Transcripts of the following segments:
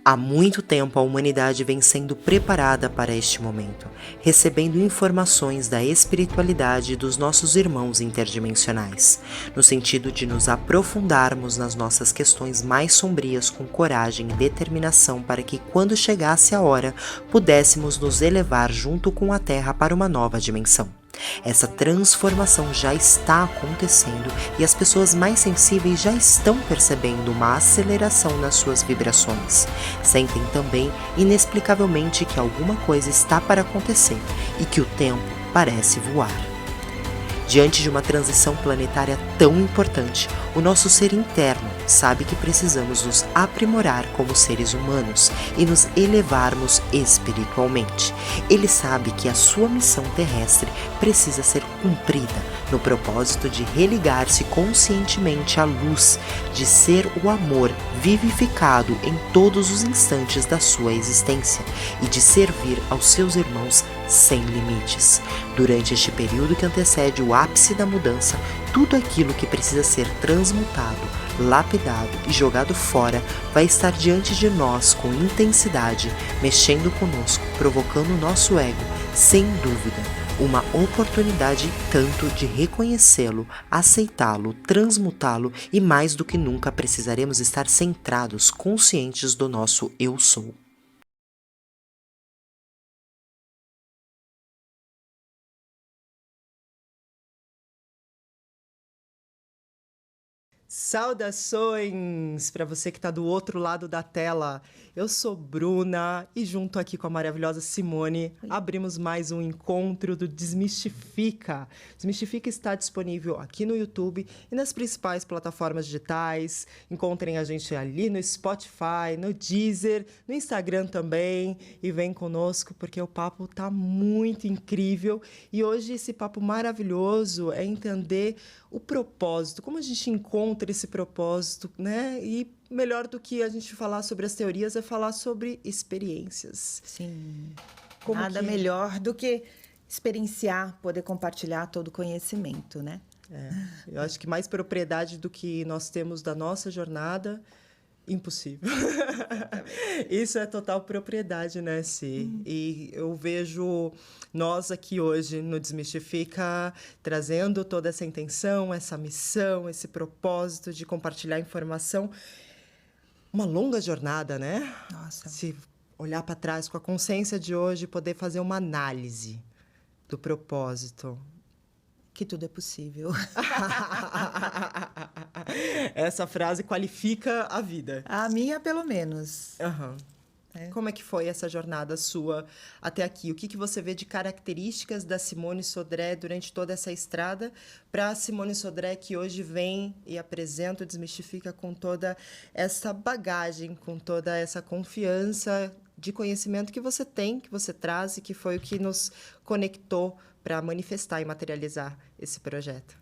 Há muito tempo a humanidade vem sendo preparada para este momento, recebendo informações da espiritualidade dos nossos irmãos interdimensionais, no sentido de nos aprofundarmos nas nossas questões mais sombrias com coragem e determinação para que, quando chegasse a hora, pudéssemos nos elevar junto com a Terra para uma nova dimensão. Essa transformação já está acontecendo e as pessoas mais sensíveis já estão percebendo uma aceleração nas suas vibrações. Sentem também, inexplicavelmente, que alguma coisa está para acontecer e que o tempo parece voar. Diante de uma transição planetária tão importante, o nosso ser interno sabe que precisamos nos aprimorar como seres humanos e nos elevarmos espiritualmente. Ele sabe que a sua missão terrestre precisa ser cumprida no propósito de religar-se conscientemente à luz, de ser o amor vivificado em todos os instantes da sua existência e de servir aos seus irmãos sem limites. Durante este período que antecede o ápice da mudança, tudo aquilo que precisa ser transmutado, lapidado e jogado fora vai estar diante de nós com intensidade, mexendo conosco, provocando o nosso ego, sem dúvida. Uma oportunidade tanto de reconhecê-lo, aceitá-lo, transmutá-lo e mais do que nunca precisaremos estar centrados, conscientes do nosso eu sou. Saudações para você que está do outro lado da tela. Eu sou Bruna e junto aqui com a maravilhosa Simone abrimos mais um encontro do Desmistifica. Desmistifica está disponível aqui no YouTube e nas principais plataformas digitais. Encontrem a gente ali no Spotify, no Deezer, no Instagram também e vem conosco porque o papo tá muito incrível e hoje esse papo maravilhoso é entender o propósito, como a gente encontra esse propósito, né? E melhor do que a gente falar sobre as teorias é falar sobre experiências. Sim. Como Nada melhor do que experienciar, poder compartilhar todo o conhecimento, né? Eu acho que mais propriedade do que nós temos da nossa jornada, impossível. Isso é total propriedade, né, Si? E eu vejo nós aqui hoje no Desmistifica trazendo toda essa intenção, essa missão, esse propósito de compartilhar informação. Uma longa jornada, né? Nossa. Se olhar para trás com a consciência de hoje, poder fazer uma análise do propósito. Que tudo é possível. Essa frase qualifica a vida. A minha, pelo menos. Uhum. Como é que foi essa jornada sua até aqui? O que você vê de características da Simone Sodré durante toda essa estrada para a Simone Sodré que hoje vem e apresenta, desmistifica com toda essa bagagem, com toda essa confiança de conhecimento que você tem, que você traz e que foi o que nos conectou para manifestar e materializar esse projeto?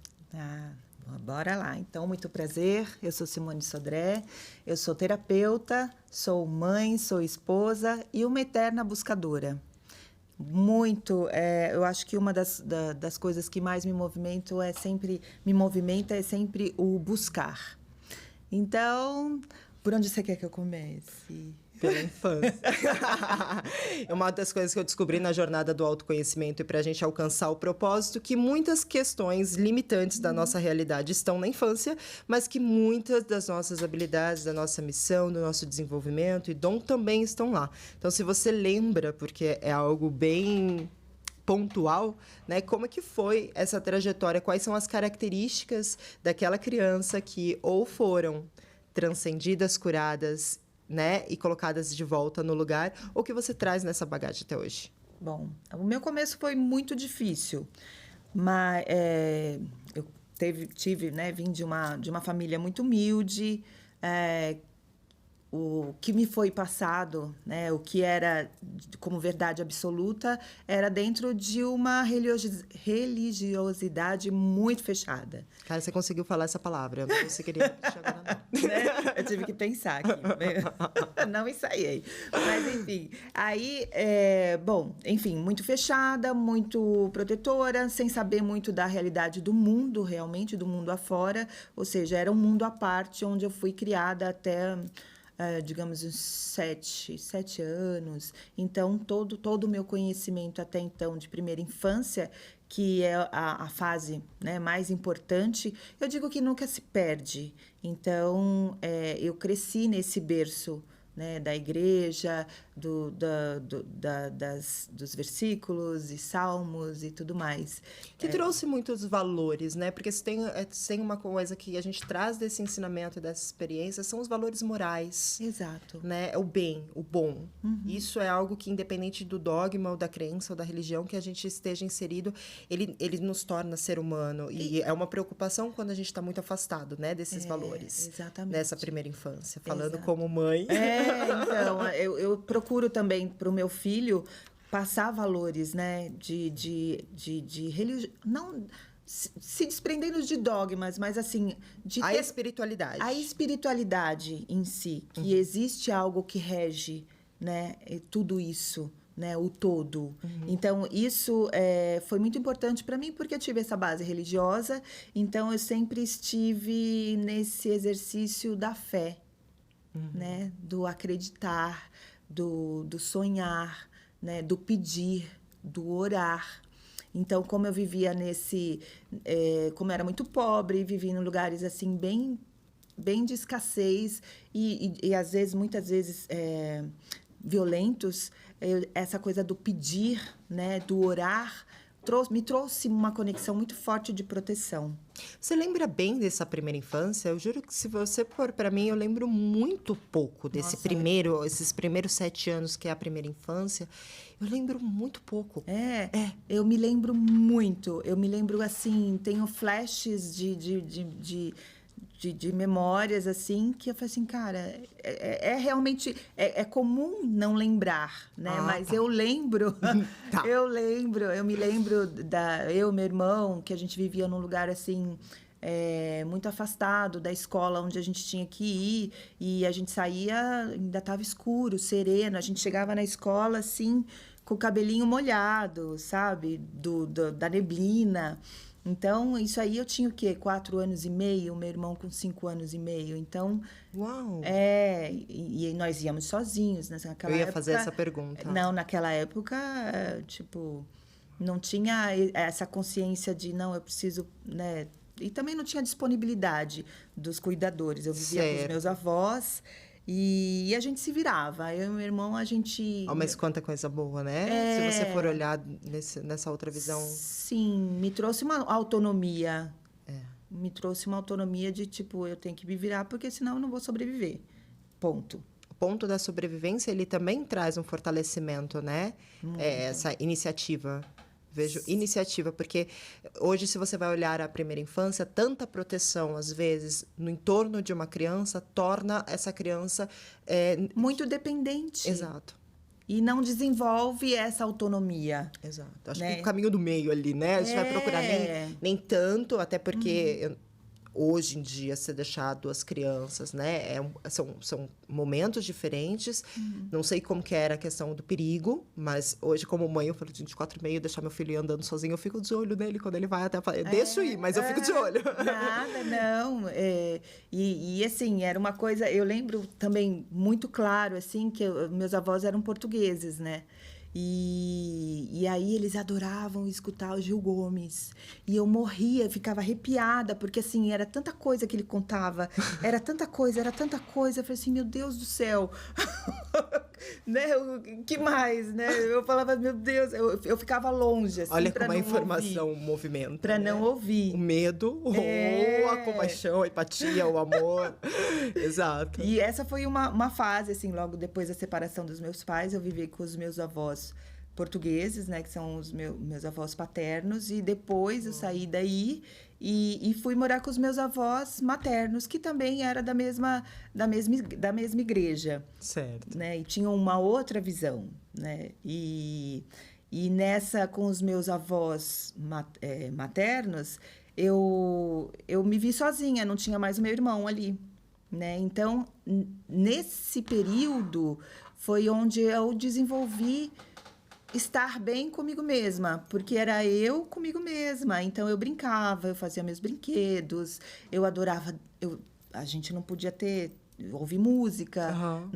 Bora lá. Então, muito prazer. Eu sou Simone Sodré, eu sou terapeuta, sou mãe, sou esposa e uma eterna buscadora. Eu acho que uma das coisas que mais me movimenta é sempre o buscar. Então, por onde você quer que eu comece? Pela infância. É uma das coisas que eu descobri na jornada do autoconhecimento e para a gente alcançar o propósito, que muitas questões limitantes da nossa realidade estão na infância, mas que muitas das nossas habilidades, da nossa missão, do nosso desenvolvimento e dom também estão lá. Então, se você lembra, porque é algo bem pontual, né? Como é que foi essa trajetória? Quais são as características daquela criança que ou foram transcendidas, curadas, né, e colocadas de volta no lugar, ou que você traz nessa bagagem até hoje? Bom, o meu começo foi muito difícil, mas eu vim de uma família muito humilde, o que me foi passado, né, o que era como verdade absoluta, era dentro de uma religiosidade muito fechada. Cara, você conseguiu falar essa palavra, eu não conseguiria chegar não. Né? Eu tive que pensar aqui. Não ensaiei. Mas, enfim. Aí, muito fechada, muito protetora, sem saber muito da realidade do mundo, realmente, do mundo afora. Ou seja, era um mundo à parte, onde eu fui criada até digamos, uns 7 anos. Então, todo o meu conhecimento até então de primeira infância, que é a fase, né, mais importante, eu digo que nunca se perde. Então, eu cresci nesse berço, né, da igreja, dos versículos e salmos e tudo mais. Que trouxe muitos valores, né? Porque se tem uma coisa que a gente traz desse ensinamento e dessa experiência, são os valores morais. Exato. Né? O bem, o bom. Isso é algo que, independente do dogma ou da crença ou da religião que a gente esteja inserido, ele nos torna ser humano. E é uma preocupação quando a gente está muito afastado, né, desses valores. Exatamente. Nessa primeira infância. Falando como mãe. Então, eu procuro também para o meu filho passar valores, né, de religião, não se desprendendo de dogmas, mas assim, a espiritualidade. A espiritualidade em si, que existe algo que rege, né, tudo isso, né, o todo. Então, isso foi muito importante para mim, porque eu tive essa base religiosa, então eu sempre estive nesse exercício da fé, né, do acreditar, do sonhar, né, do pedir, do orar. Então, como eu vivia como eu era muito pobre, vivia em lugares assim bem de escassez e às vezes, muitas vezes violentos, essa coisa do pedir, né, do orar, me trouxe uma conexão muito forte de proteção. Você lembra bem dessa primeira infância? Eu juro que se você for para mim, eu lembro muito pouco esses primeiros 7 anos que é a primeira infância. Eu lembro muito pouco. Eu me lembro muito. Eu me lembro, assim, tenho flashes de memórias, assim, que eu falei assim, cara, realmente, é comum não lembrar, né? Mas eu lembro, Tá. eu me lembro eu e meu irmão, que a gente vivia num lugar, assim, muito afastado da escola onde a gente tinha que ir, e a gente saía, ainda estava escuro, sereno, a gente chegava na escola, assim, com o cabelinho molhado, sabe? Da neblina. Então, isso aí eu tinha o quê? 4 anos e meio, meu irmão com 5 anos e meio. Então, uau! E nós íamos sozinhos naquela época. Eu ia fazer essa pergunta. Não, naquela época, tipo, não tinha essa consciência de, não, eu preciso, né? E também não tinha disponibilidade dos cuidadores. Eu vivia com os meus avós. E a gente se virava. Eu e meu irmão, a gente... mas quanta coisa boa, né? Se você for olhar nessa outra visão... Sim, me trouxe uma autonomia. Me trouxe uma autonomia de, tipo, eu tenho que me virar, porque senão eu não vou sobreviver. Ponto. O ponto da sobrevivência, ele também traz um fortalecimento, né? Essa iniciativa. Vejo iniciativa, porque hoje, se você vai olhar a primeira infância, tanta proteção, às vezes, no entorno de uma criança, torna essa criança... muito dependente. Exato. E não desenvolve essa autonomia. Exato. Acho que o caminho do meio ali, né? A gente vai procurar nem tanto, até porque... Hoje em dia, ser deixado as crianças, né? São momentos diferentes. Não sei como que era a questão do perigo, mas hoje, como mãe, eu falo, gente, 4,5, deixar meu filho ir andando sozinho, eu fico de olho nele quando ele vai até... Eu deixo ir, mas eu fico de olho. Nada, não. E assim, era uma coisa... Eu lembro também muito claro, assim, que meus avós eram portugueses, né? E aí eles adoravam escutar o Gil Gomes. E eu morria, ficava arrepiada, porque assim, era tanta coisa que ele contava, era tanta coisa. Eu falei assim, meu Deus do céu. Né? O que mais, né? Eu falava, meu Deus, eu ficava longe, assim, olha como a informação movimenta. Para não ouvir. O medo, ou a compaixão, a empatia, o amor. Exato. E essa foi uma fase, assim, logo depois da separação dos meus pais, eu vivi com os meus avós portugueses, né, que são os meus avós paternos, e depois eu saí daí e fui morar com os meus avós maternos, que também era da mesma igreja. Certo. Né, e tinham uma outra visão, né, e nessa, com os meus avós maternos, eu me vi sozinha, não tinha mais o meu irmão ali, né, então, nesse período, foi onde eu desenvolvi estar bem comigo mesma, porque era eu comigo mesma. Então, eu brincava, eu fazia meus brinquedos, eu adorava... A gente não podia ter ouvir música, Aham.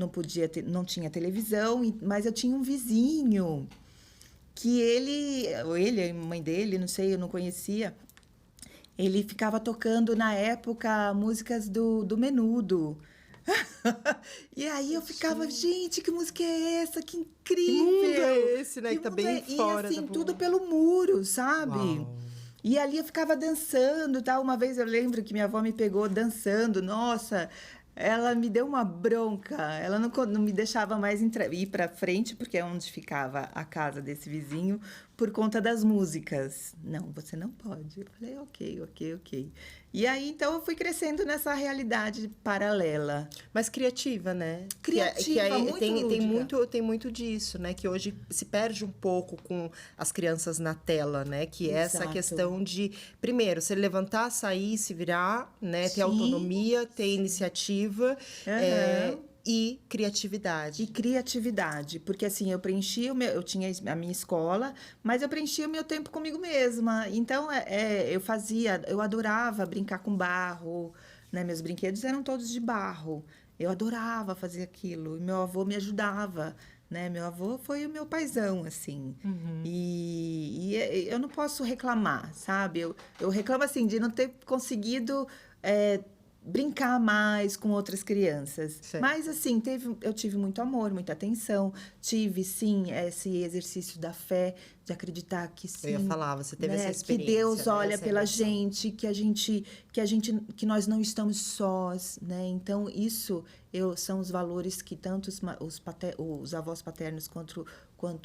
não tinha televisão, mas eu tinha um vizinho que a mãe dele, não sei, eu não conhecia. Ele ficava tocando, na época, músicas do Menudo. E aí eu ficava, gente, que música é essa? Que incrível! Que mundo é esse, né? Que tá mundo bem fora E assim, da tudo bolha. pelo muro, sabe? Uau. E ali eu ficava dançando, tal. Uma vez eu lembro que minha avó me pegou dançando. Nossa, ela me deu uma bronca. Ela não me deixava mais ir para frente, porque é onde ficava a casa desse vizinho, por conta das músicas. Não, você não pode. Eu falei, ok, ok, ok. E aí, então, eu fui crescendo nessa realidade paralela. Mas criativa, né? Criativa, muito tem lúdica. muito disso, né? Que hoje se perde um pouco com as crianças na tela, né? Que é essa Exato. questão de, primeiro, se levantar, sair, se virar, né? Ter Sim. autonomia, ter iniciativa. Aham. E criatividade. E criatividade, porque assim, eu tinha a minha escola, mas eu preenchia o meu tempo comigo mesma. Então, eu adorava brincar com barro, né? Meus brinquedos eram todos de barro. Eu adorava fazer aquilo, e meu avô me ajudava, né? Meu avô foi o meu paizão, assim. Eu não posso reclamar, sabe? Eu reclamo, assim, de não ter conseguido brincar mais com outras crianças. Certo. Mas, assim, eu tive muito amor, muita atenção. Tive, sim, esse exercício da fé, de acreditar que sim. Eu ia falar, você teve essa Que experiência. Deus olha essa pela emoção. gente, que nós não estamos sós, né? Então, isso são os valores que tanto os avós paternos quanto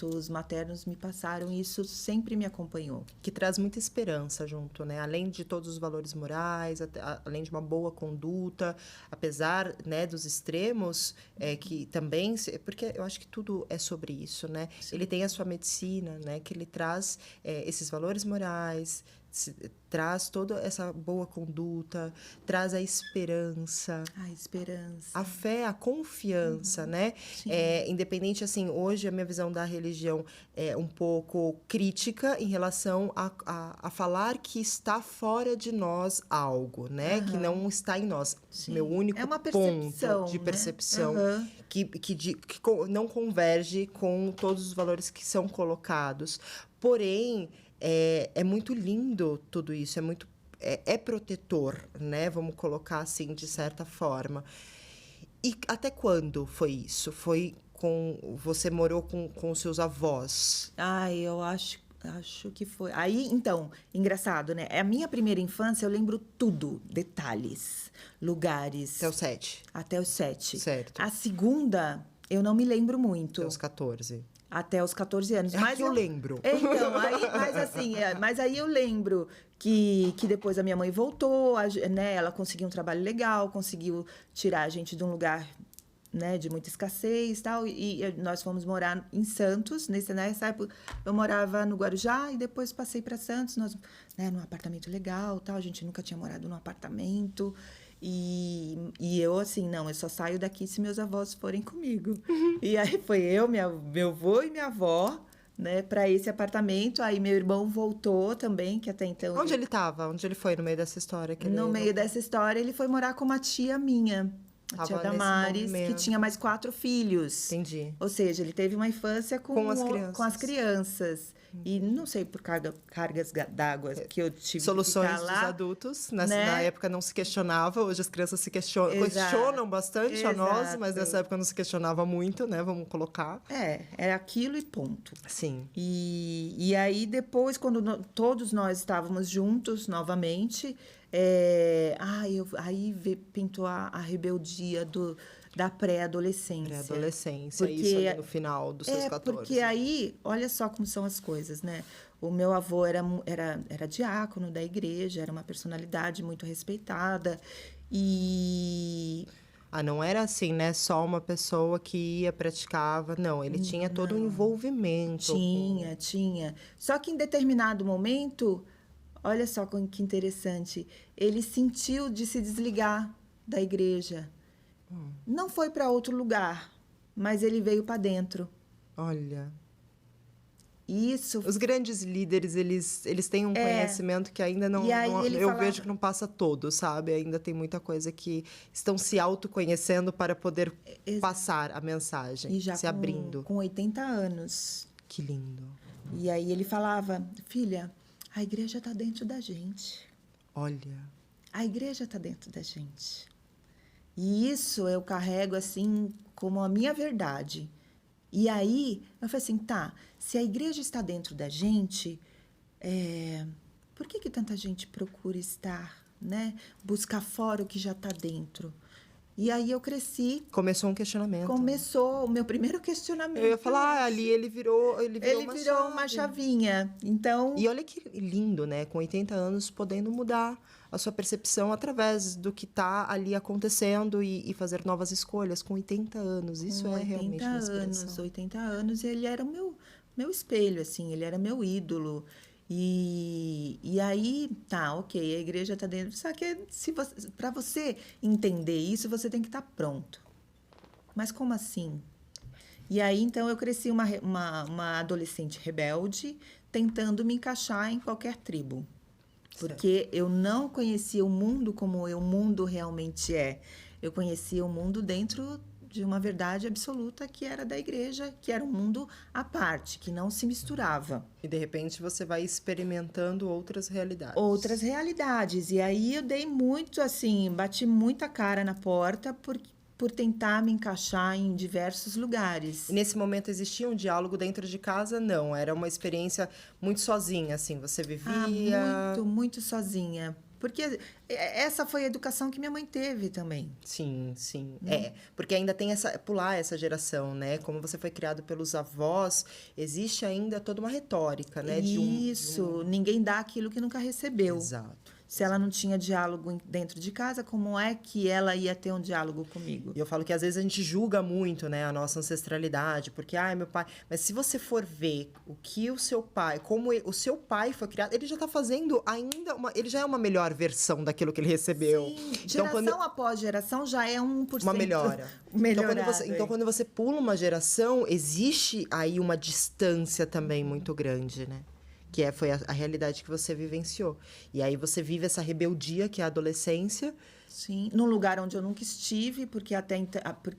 os maternos me passaram, e isso sempre me acompanhou. Que traz muita esperança junto, né? Além de todos os valores morais, além de uma boa conduta, apesar, né, dos extremos, que também... Porque eu acho que tudo é sobre isso, né? Sim. Ele tem a sua medicina, né? Que ele traz esses valores morais, traz toda essa boa conduta, traz a esperança. A esperança. A fé, a confiança, né? Independente, assim, hoje a minha visão da religião é um pouco crítica em relação a falar que está fora de nós algo, né? Que não está em nós. Sim. Meu único uma ponto de né? percepção que não converge com todos os valores que são colocados. Porém, é muito lindo tudo isso, é protetor, né? Vamos colocar assim, de certa forma. E até quando foi isso? Você morou com os seus avós? Eu acho que foi. Aí, então, engraçado, né? A minha primeira infância, eu lembro tudo, detalhes, lugares. Até os 7? Até os 7. Certo. A segunda, eu não me lembro muito. Até os 14. Até os 14 anos. Mas eu lembro. Então, mas aí eu lembro que depois a minha mãe voltou, né? Ela conseguiu um trabalho legal, conseguiu tirar a gente de um lugar, né, de muita escassez e tal. E nós fomos morar em Santos. Nessa época, eu morava no Guarujá e depois passei para Santos, num apartamento legal, tal. A gente nunca tinha morado num apartamento. E eu, assim, não, eu só saio daqui se meus avós forem comigo. E aí foi meu avô e minha avó, né, para esse apartamento. Aí meu irmão voltou também, que até então... Onde ele estava? Onde ele foi no meio dessa história? Meio dessa história, ele foi morar com uma tia minha. A tia Damares, que tinha mais 4 filhos. Entendi. Ou seja, ele teve uma infância com as crianças. E não sei por cargas d'água que eu tive Soluções que ficar lá. dos adultos. Né? Na época não se questionava, hoje as crianças se questionam bastante a nós, mas nessa época não se questionava muito, né? Vamos colocar. Era aquilo e ponto. Sim. E aí depois, quando todos nós estávamos juntos novamente... aí pintou a rebeldia da pré-adolescência. Pré-adolescência, isso ali no final dos seus 14. Porque aí, olha só como são as coisas, né? O meu avô era diácono da igreja, era uma personalidade muito respeitada. Não era assim, né? Só uma pessoa que ia, praticava. Não, ele tinha todo um envolvimento. Tinha. Só que em determinado momento... Olha só que interessante. Ele sentiu de se desligar da igreja. Não foi para outro lugar, mas ele veio para dentro. Olha. isso... Os grandes líderes, eles têm um conhecimento que ainda não... E aí eu vejo que não passa todo, sabe? Ainda tem muita coisa que estão se autoconhecendo para poder passar a mensagem, e já se abrindo. Com 80 anos. Que lindo. E aí ele falava, filha, a igreja está dentro da gente. Olha. A igreja está dentro da gente. E isso eu carrego assim como a minha verdade. E aí eu falei assim, tá, se a igreja está dentro da gente, por que tanta gente procura estar, né? Buscar fora o que já está dentro? E aí eu cresci. Começou um questionamento. Começou o meu primeiro questionamento. Eu ia falar, ali ele virou uma chavinha. Então... E olha que lindo, né? Com 80 anos, podendo mudar a sua percepção através do que está ali acontecendo e fazer novas escolhas com 80 anos. Isso é realmente uma inspiração. 80 anos, ele era o meu espelho, assim, ele era meu ídolo. E aí, tá, ok, a igreja está dentro. Só que para você entender isso, você tem que estar pronto. Mas como assim? E aí, então, eu cresci uma adolescente rebelde, tentando me encaixar em qualquer tribo. Porque eu não conhecia o mundo como o mundo realmente é. Eu conhecia o mundo dentro de uma verdade absoluta que era da igreja, que era um mundo à parte, que não se misturava. E, de repente, você vai experimentando outras realidades. Outras realidades. E aí eu dei muito, assim, bati muita cara na porta por tentar me encaixar em diversos lugares. E nesse momento existia um diálogo dentro de casa? Não, era uma experiência muito sozinha, assim, você vivia... Muito sozinha. Porque essa foi a educação que minha mãe teve também. Sim. Porque ainda tem pular essa geração, né? Como você foi criado pelos avós, existe ainda toda uma retórica, né? Isso, ninguém dá aquilo que nunca recebeu. Exato. Se ela não tinha diálogo dentro de casa, como é que ela ia ter um diálogo comigo? E eu falo que às vezes a gente julga muito, né, a nossa ancestralidade, porque, meu pai... Mas se você for ver o que o seu pai, como o seu pai foi criado, ele já está fazendo ainda ele já é uma melhor versão daquilo que ele recebeu. Sim, geração após geração já é 1%. Uma melhora. Então, quando você pula uma geração, existe aí uma distância também muito grande, né? Que foi a realidade que você vivenciou. E aí você vive essa rebeldia, que é a adolescência. Sim, num lugar onde eu nunca estive, porque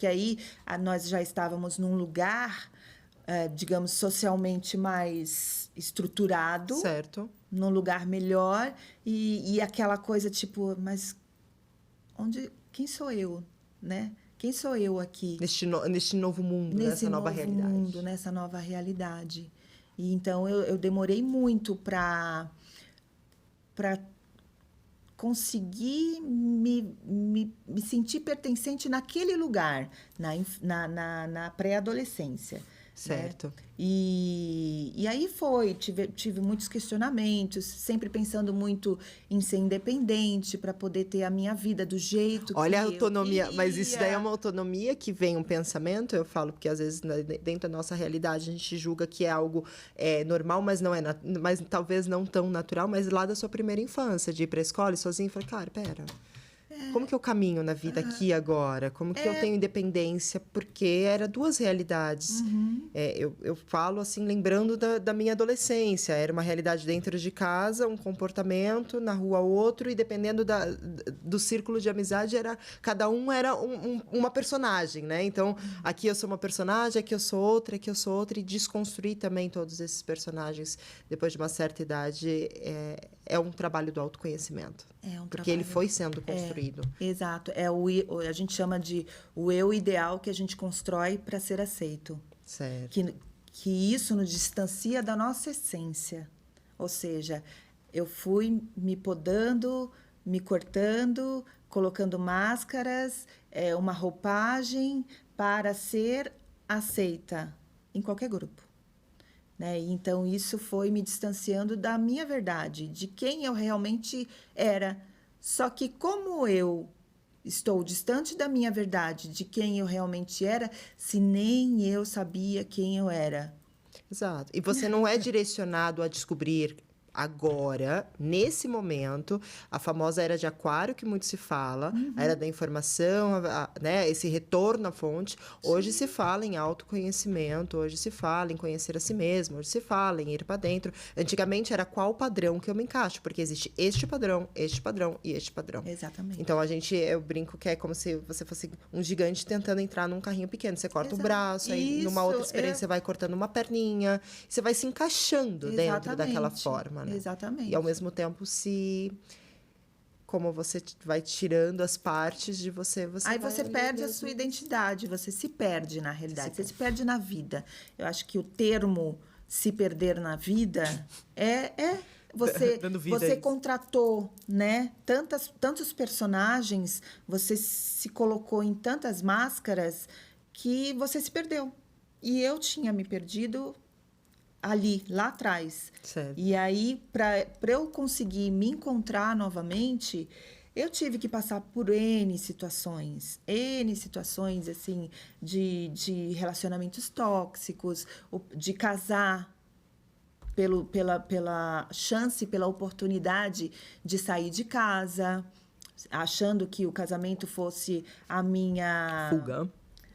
aí nós já estávamos num lugar, digamos, socialmente mais estruturado. Certo. Num lugar melhor. E aquela coisa, tipo, mas quem sou eu, né? Quem sou eu aqui? Neste novo mundo, nessa nova realidade. Nessa nova realidade. E então eu demorei muito para conseguir me sentir pertencente naquele lugar, na pré-adolescência. Certo. Né? E aí tive muitos questionamentos, sempre pensando muito em ser independente para poder ter a minha vida do jeito que Olha a autonomia, eu queria. mas isso daí é uma autonomia que vem um pensamento, eu falo, porque às vezes dentro da nossa realidade a gente julga que é algo normal, mas não é, mas talvez não tão natural, mas lá da sua primeira infância, de ir para a escola e sozinho, eu falei, cara, pera... Como que eu caminho na vida aqui agora? Como que eu tenho independência? Porque era duas realidades. Uhum. Eu falo assim, lembrando da minha adolescência. Era uma realidade dentro de casa, um comportamento, na rua outro, e dependendo do círculo de amizade, cada um era uma personagem, né? Então, aqui eu sou uma personagem, aqui eu sou outra, e desconstruir também todos esses personagens depois de uma certa idade é um trabalho do autoconhecimento. Porque ele foi sendo construído. Exato. A gente chama de o eu ideal que a gente constrói para ser aceito. Certo. Que isso nos distancia da nossa essência. Ou seja, eu fui me podando, me cortando, colocando máscaras, uma roupagem para ser aceita em qualquer grupo. Né? Então, isso foi me distanciando da minha verdade, de quem eu realmente era. Só que como eu estou distante da minha verdade, de quem eu realmente era, se nem eu sabia quem eu era. Exato. E você não é direcionado a descobrir Agora, nesse momento, a famosa era de Aquário, que muito se fala, a era da informação, né, esse retorno à fonte. Hoje se fala em autoconhecimento, hoje se fala em conhecer a si mesmo, hoje se fala em ir para dentro. Antigamente era qual padrão que eu me encaixo, porque existe este padrão e este padrão. Exatamente. Então, eu brinco que é como se você fosse um gigante tentando entrar num carrinho pequeno. Você corta o braço, aí numa outra experiência você vai cortando uma perninha, você vai se encaixando dentro daquela forma, né? Exatamente. E ao mesmo tempo como você vai tirando as partes de você aí você perde a sua identidade, você se perde na realidade, você se perde na vida. Eu acho que o termo se perder na vida você contratou, né, tantos personagens, você se colocou em tantas máscaras que você se perdeu. E eu tinha me perdido lá atrás. Certo. E aí, para eu conseguir me encontrar novamente, eu tive que passar por N situações, assim, de relacionamentos tóxicos, de casar pela chance, pela oportunidade de sair de casa, achando que o casamento fosse a minha... fuga.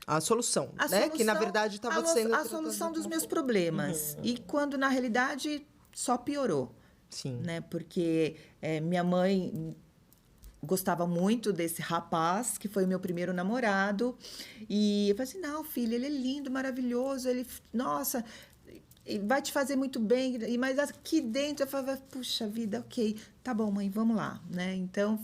A solução, né? Que, na verdade, estava sendo... A solução dos meus problemas. E quando, na realidade, só piorou. Sim. Né? Porque minha mãe gostava muito desse rapaz, que foi meu primeiro namorado. E eu falei assim, não, filha, ele é lindo, maravilhoso. Nossa, vai te fazer muito bem. Mas aqui dentro eu falava, puxa vida, ok, tá bom, mãe, vamos lá, né? Então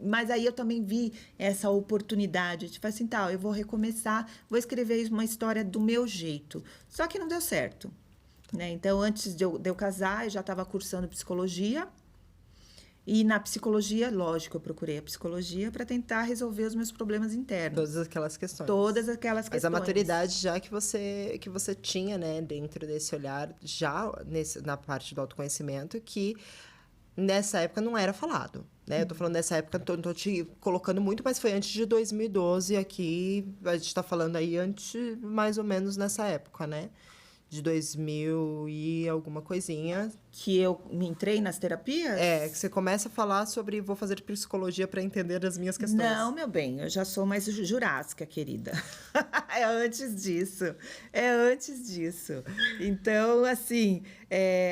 mas aí eu também vi essa oportunidade, tipo assim, eu vou recomeçar, vou escrever uma história do meu jeito. Só que não deu certo, né? Então, antes de eu casar, eu já estava cursando psicologia. E na psicologia, lógico, eu procurei a psicologia para tentar resolver os meus problemas internos. Todas aquelas questões. Mas a maturidade já que você tinha, né, dentro desse olhar, já na parte do autoconhecimento, que nessa época não era falado, né? Eu tô falando nessa época, tô te colocando muito, mas foi antes de 2012 aqui, a gente tá falando aí antes, mais ou menos nessa época, né? De 2000 e alguma coisinha. Que eu me entrei nas terapias? Que você começa a falar sobre vou fazer psicologia para entender as minhas questões. Não, meu bem, eu já sou mais jurássica, querida. É antes disso. Então, assim,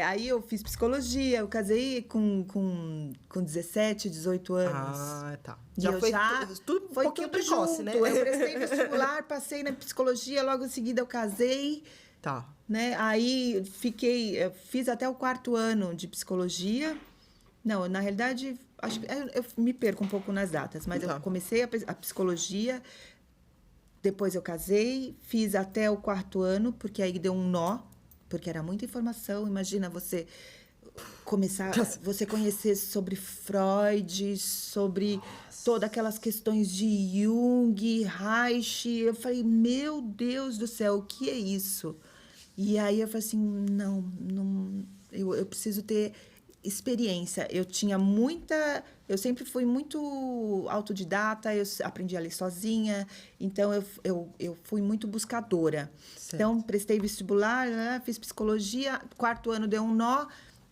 aí eu fiz psicologia, eu casei com 17, 18 anos. Ah, tá. Tudo um pouquinho precoce, junto, né? Eu prestei vestibular, passei na psicologia, logo em seguida eu casei. Tá. Né? Aí fiz até o 4º ano de psicologia. Não, na realidade, acho que eu me perco um pouco nas datas, mas eu comecei a psicologia, depois eu casei, fiz até o 4º ano, porque aí deu um nó, porque era muita informação. Imagina você conhecer sobre Freud, sobre todas aquelas questões de Jung, Reich. Eu falei, meu Deus do céu, o que é isso? E aí eu falei assim, não, eu preciso ter experiência. Eu sempre fui muito autodidata, eu aprendi a ler sozinha, então eu fui muito buscadora. Certo. Então, prestei vestibular, fiz psicologia, 4º ano deu um nó,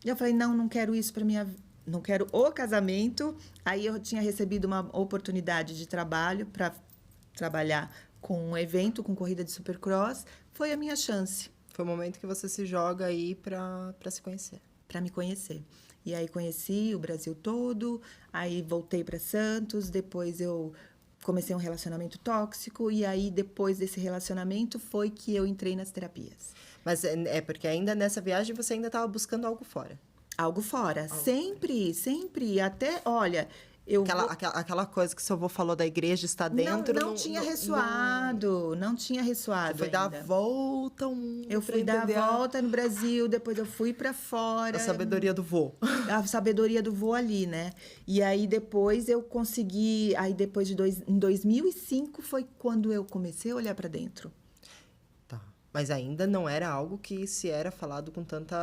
e eu falei, não quero isso para minha vida. Não quero o casamento. Aí eu tinha recebido uma oportunidade de trabalho para trabalhar com um evento, com corrida de supercross. Foi a minha chance. Foi o momento que você se joga aí para se conhecer. Para me conhecer. E aí conheci o Brasil todo, aí voltei para Santos, depois eu comecei um relacionamento tóxico, e aí depois desse relacionamento foi que eu entrei nas terapias. Mas é porque ainda nessa viagem você ainda estava buscando algo fora. Algo fora. Sempre. Até, olha... Aquela coisa que seu avô falou da igreja está dentro... Não tinha ressoado. Você foi dar a volta ao mundo. Eu fui dar a volta no Brasil, depois eu fui para fora. A sabedoria do vô. A sabedoria do vô ali, né? E aí depois eu consegui... Aí depois em 2005 foi quando eu comecei a olhar para dentro. Mas ainda não era algo que se era falado com tanta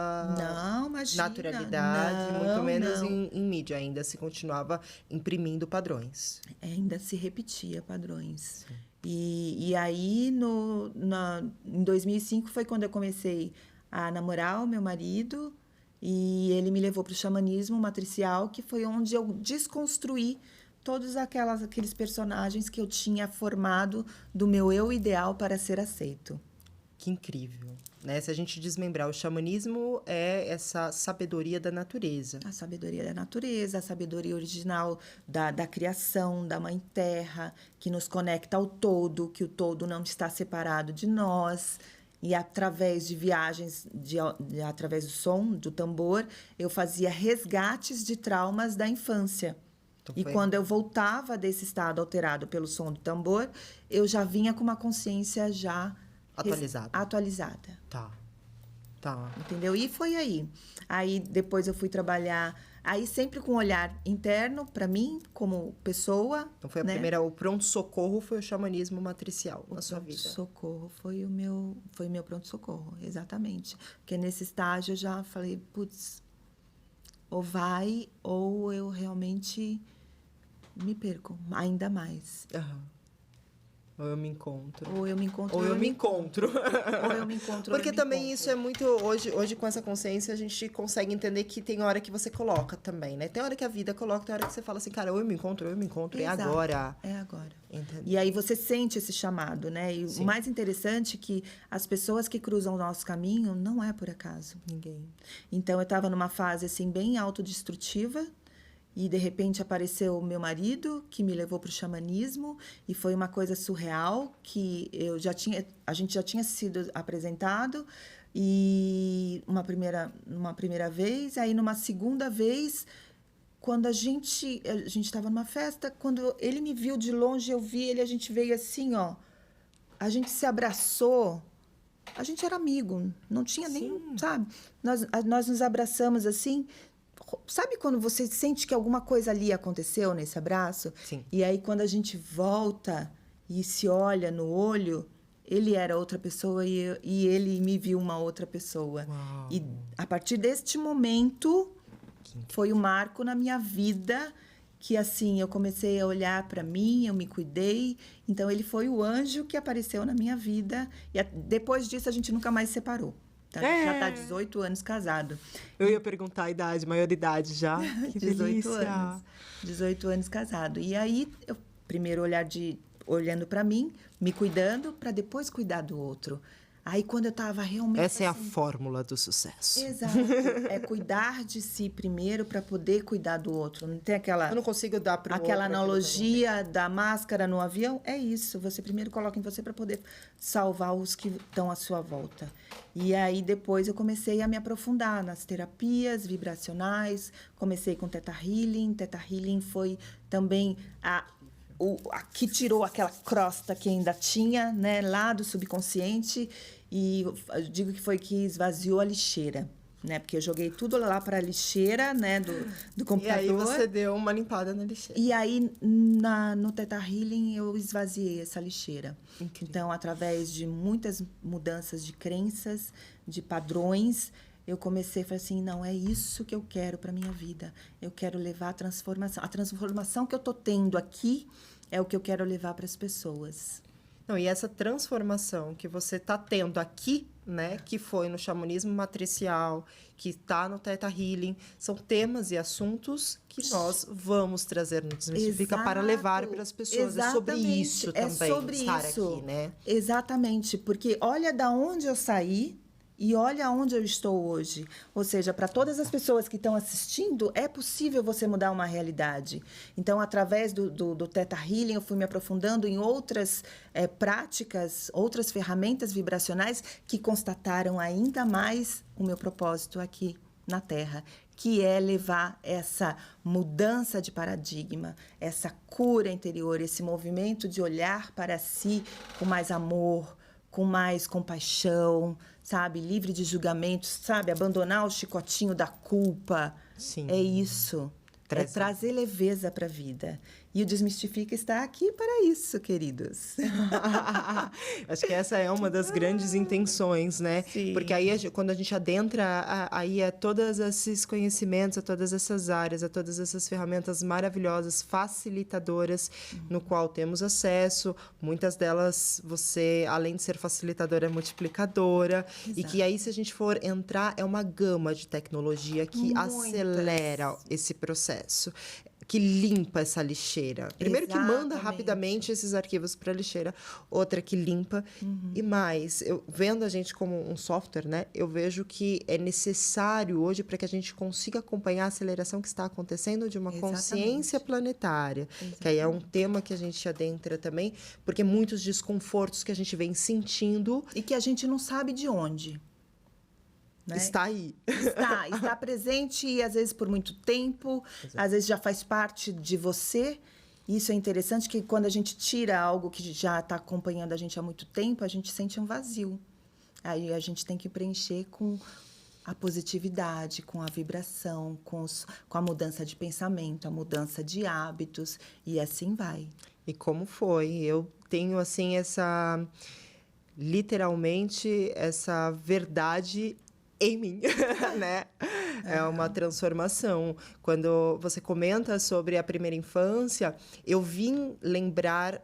naturalidade, muito menos em mídia. Ainda se continuava imprimindo padrões. Ainda se repetia padrões. E aí, em 2005, foi quando eu comecei a namorar o meu marido. E ele me levou para o xamanismo matricial, que foi onde eu desconstruí todos aqueles personagens que eu tinha formado do meu eu ideal para ser aceito. Que incrível, né? Se a gente desmembrar, o xamanismo é essa sabedoria da natureza. A sabedoria da natureza, a sabedoria original da criação, da Mãe Terra, que nos conecta ao todo, que o todo não está separado de nós. E através de viagens, através do som, do tambor, eu fazia resgates de traumas da infância. Então, quando eu voltava desse estado alterado pelo som do tambor, eu já vinha com uma consciência já atualizada. Tá. Entendeu? E foi aí. Aí depois eu fui trabalhar, aí sempre com um olhar interno para mim, como pessoa. Então foi a primeira, o pronto-socorro foi o xamanismo matricial na sua vida. O pronto-socorro foi o meu pronto-socorro, exatamente. Porque nesse estágio eu já falei, putz, ou vai ou eu realmente me perco ainda mais. Ou eu me encontro. Ou eu me encontro. Ou eu me encontro. Ou eu me encontro. Porque também isso é muito... Hoje, com essa consciência, a gente consegue entender que tem hora que você coloca também, né? Tem hora que a vida coloca, tem hora que você fala assim, cara, ou eu me encontro, Exato. é agora. É agora. Entendeu? E aí você sente esse chamado, né? E o mais interessante é que as pessoas que cruzam o nosso caminho não é por acaso. Ninguém. Então, eu estava numa fase, assim, bem autodestrutiva. E, de repente, apareceu o meu marido, que me levou para o xamanismo. E foi uma coisa surreal, que a gente já tinha sido apresentado. E uma primeira vez. Aí, numa segunda vez, quando a gente estava numa festa, quando ele me viu de longe, eu vi ele, a gente veio assim, ó. A gente se abraçou. A gente era amigo, não tinha nem, sabe? Nós nos abraçamos assim... Sabe quando você sente que alguma coisa ali aconteceu nesse abraço? Sim. E aí, quando a gente volta e se olha no olho, ele era outra pessoa e ele me viu uma outra pessoa. Uau. E a partir deste momento, foi um marco na minha vida que, assim, eu comecei a olhar para mim, eu me cuidei. Então, ele foi o anjo que apareceu na minha vida. E depois disso, a gente nunca mais se separou. Já está 18 anos casado. Eu ia perguntar a idade, maioridade já. Que 18 delícia. anos. 18 anos casado. E aí, eu primeiro olhando para mim, me cuidando, para depois cuidar do outro. Aí, quando eu estava realmente... Essa é a fórmula do sucesso. Exato. É cuidar de si primeiro para poder cuidar do outro. Não tem aquela... Eu não consigo dar para o outro. Aquela analogia da máscara no avião. É isso. Você primeiro coloca em você para poder salvar os que estão à sua volta. E aí, depois, eu comecei a me aprofundar nas terapias vibracionais. Comecei com Theta Healing. Theta Healing foi também a que tirou aquela crosta que ainda tinha, né, lá do subconsciente, e eu digo que foi que esvaziou a lixeira, né, porque eu joguei tudo lá para a lixeira, né, do computador. E aí você deu uma limpada na lixeira. E aí, no Theta Healing, eu esvaziei essa lixeira. Incrível. Então, através de muitas mudanças de crenças, de padrões, eu comecei a falar assim, não, é isso que eu quero para minha vida. Eu quero levar a transformação. A transformação que eu estou tendo aqui é o que eu quero levar para as pessoas. Não, e essa transformação que você está tendo aqui, né, que foi no xamanismo matricial, que está no Theta Healing, são temas e assuntos que nós vamos trazer no Desmistifica para levar para as pessoas. Exatamente. É sobre isso também, sobre estar isso. aqui, né? Exatamente, porque olha da onde eu saí e olha onde eu estou hoje. Ou seja, para todas as pessoas que estão assistindo, é possível você mudar uma realidade. Então, através do Theta Healing, eu fui me aprofundando em outras práticas, outras ferramentas vibracionais que constataram ainda mais o meu propósito aqui na Terra, que é levar essa mudança de paradigma, essa cura interior, esse movimento de olhar para si com mais amor, com mais compaixão, sabe? Livre de julgamentos, sabe? Abandonar o chicotinho da culpa. Sim. É isso. É trazer leveza para a vida. E o Desmistifica está aqui para isso, queridos. Acho que essa é uma das grandes intenções, né? Sim. Porque aí, quando a gente adentra aí a todos esses conhecimentos, a todas essas áreas, a todas essas ferramentas maravilhosas, facilitadoras, no qual temos acesso, muitas delas você, além de ser facilitadora, é multiplicadora. Exato. E que aí, se a gente for entrar, é uma gama de tecnologia que acelera esse processo, que limpa essa lixeira. Primeiro que manda rapidamente esses arquivos para a lixeira, outra que limpa. E mais, vendo a gente como um software, né, eu vejo que é necessário hoje para que a gente consiga acompanhar a aceleração que está acontecendo de uma consciência planetária, que aí é um tema que a gente adentra também, porque muitos desconfortos que a gente vem sentindo... E que a gente não sabe de onde. Né? Está aí. Está presente e às vezes por muito tempo, às vezes já faz parte de você. Isso é interessante, que quando a gente tira algo que já está acompanhando a gente há muito tempo, a gente sente um vazio. Aí a gente tem que preencher com a positividade, com a vibração, com a mudança de pensamento, a mudança de hábitos, e assim vai. E como foi? Eu tenho, assim, literalmente, essa verdade em mim, né? É uma transformação. Quando você comenta sobre a primeira infância, eu vim lembrar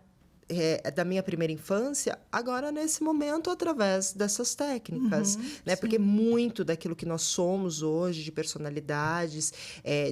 da minha primeira infância agora, nesse momento, através dessas técnicas, né? Porque muito daquilo que nós somos hoje, de personalidades,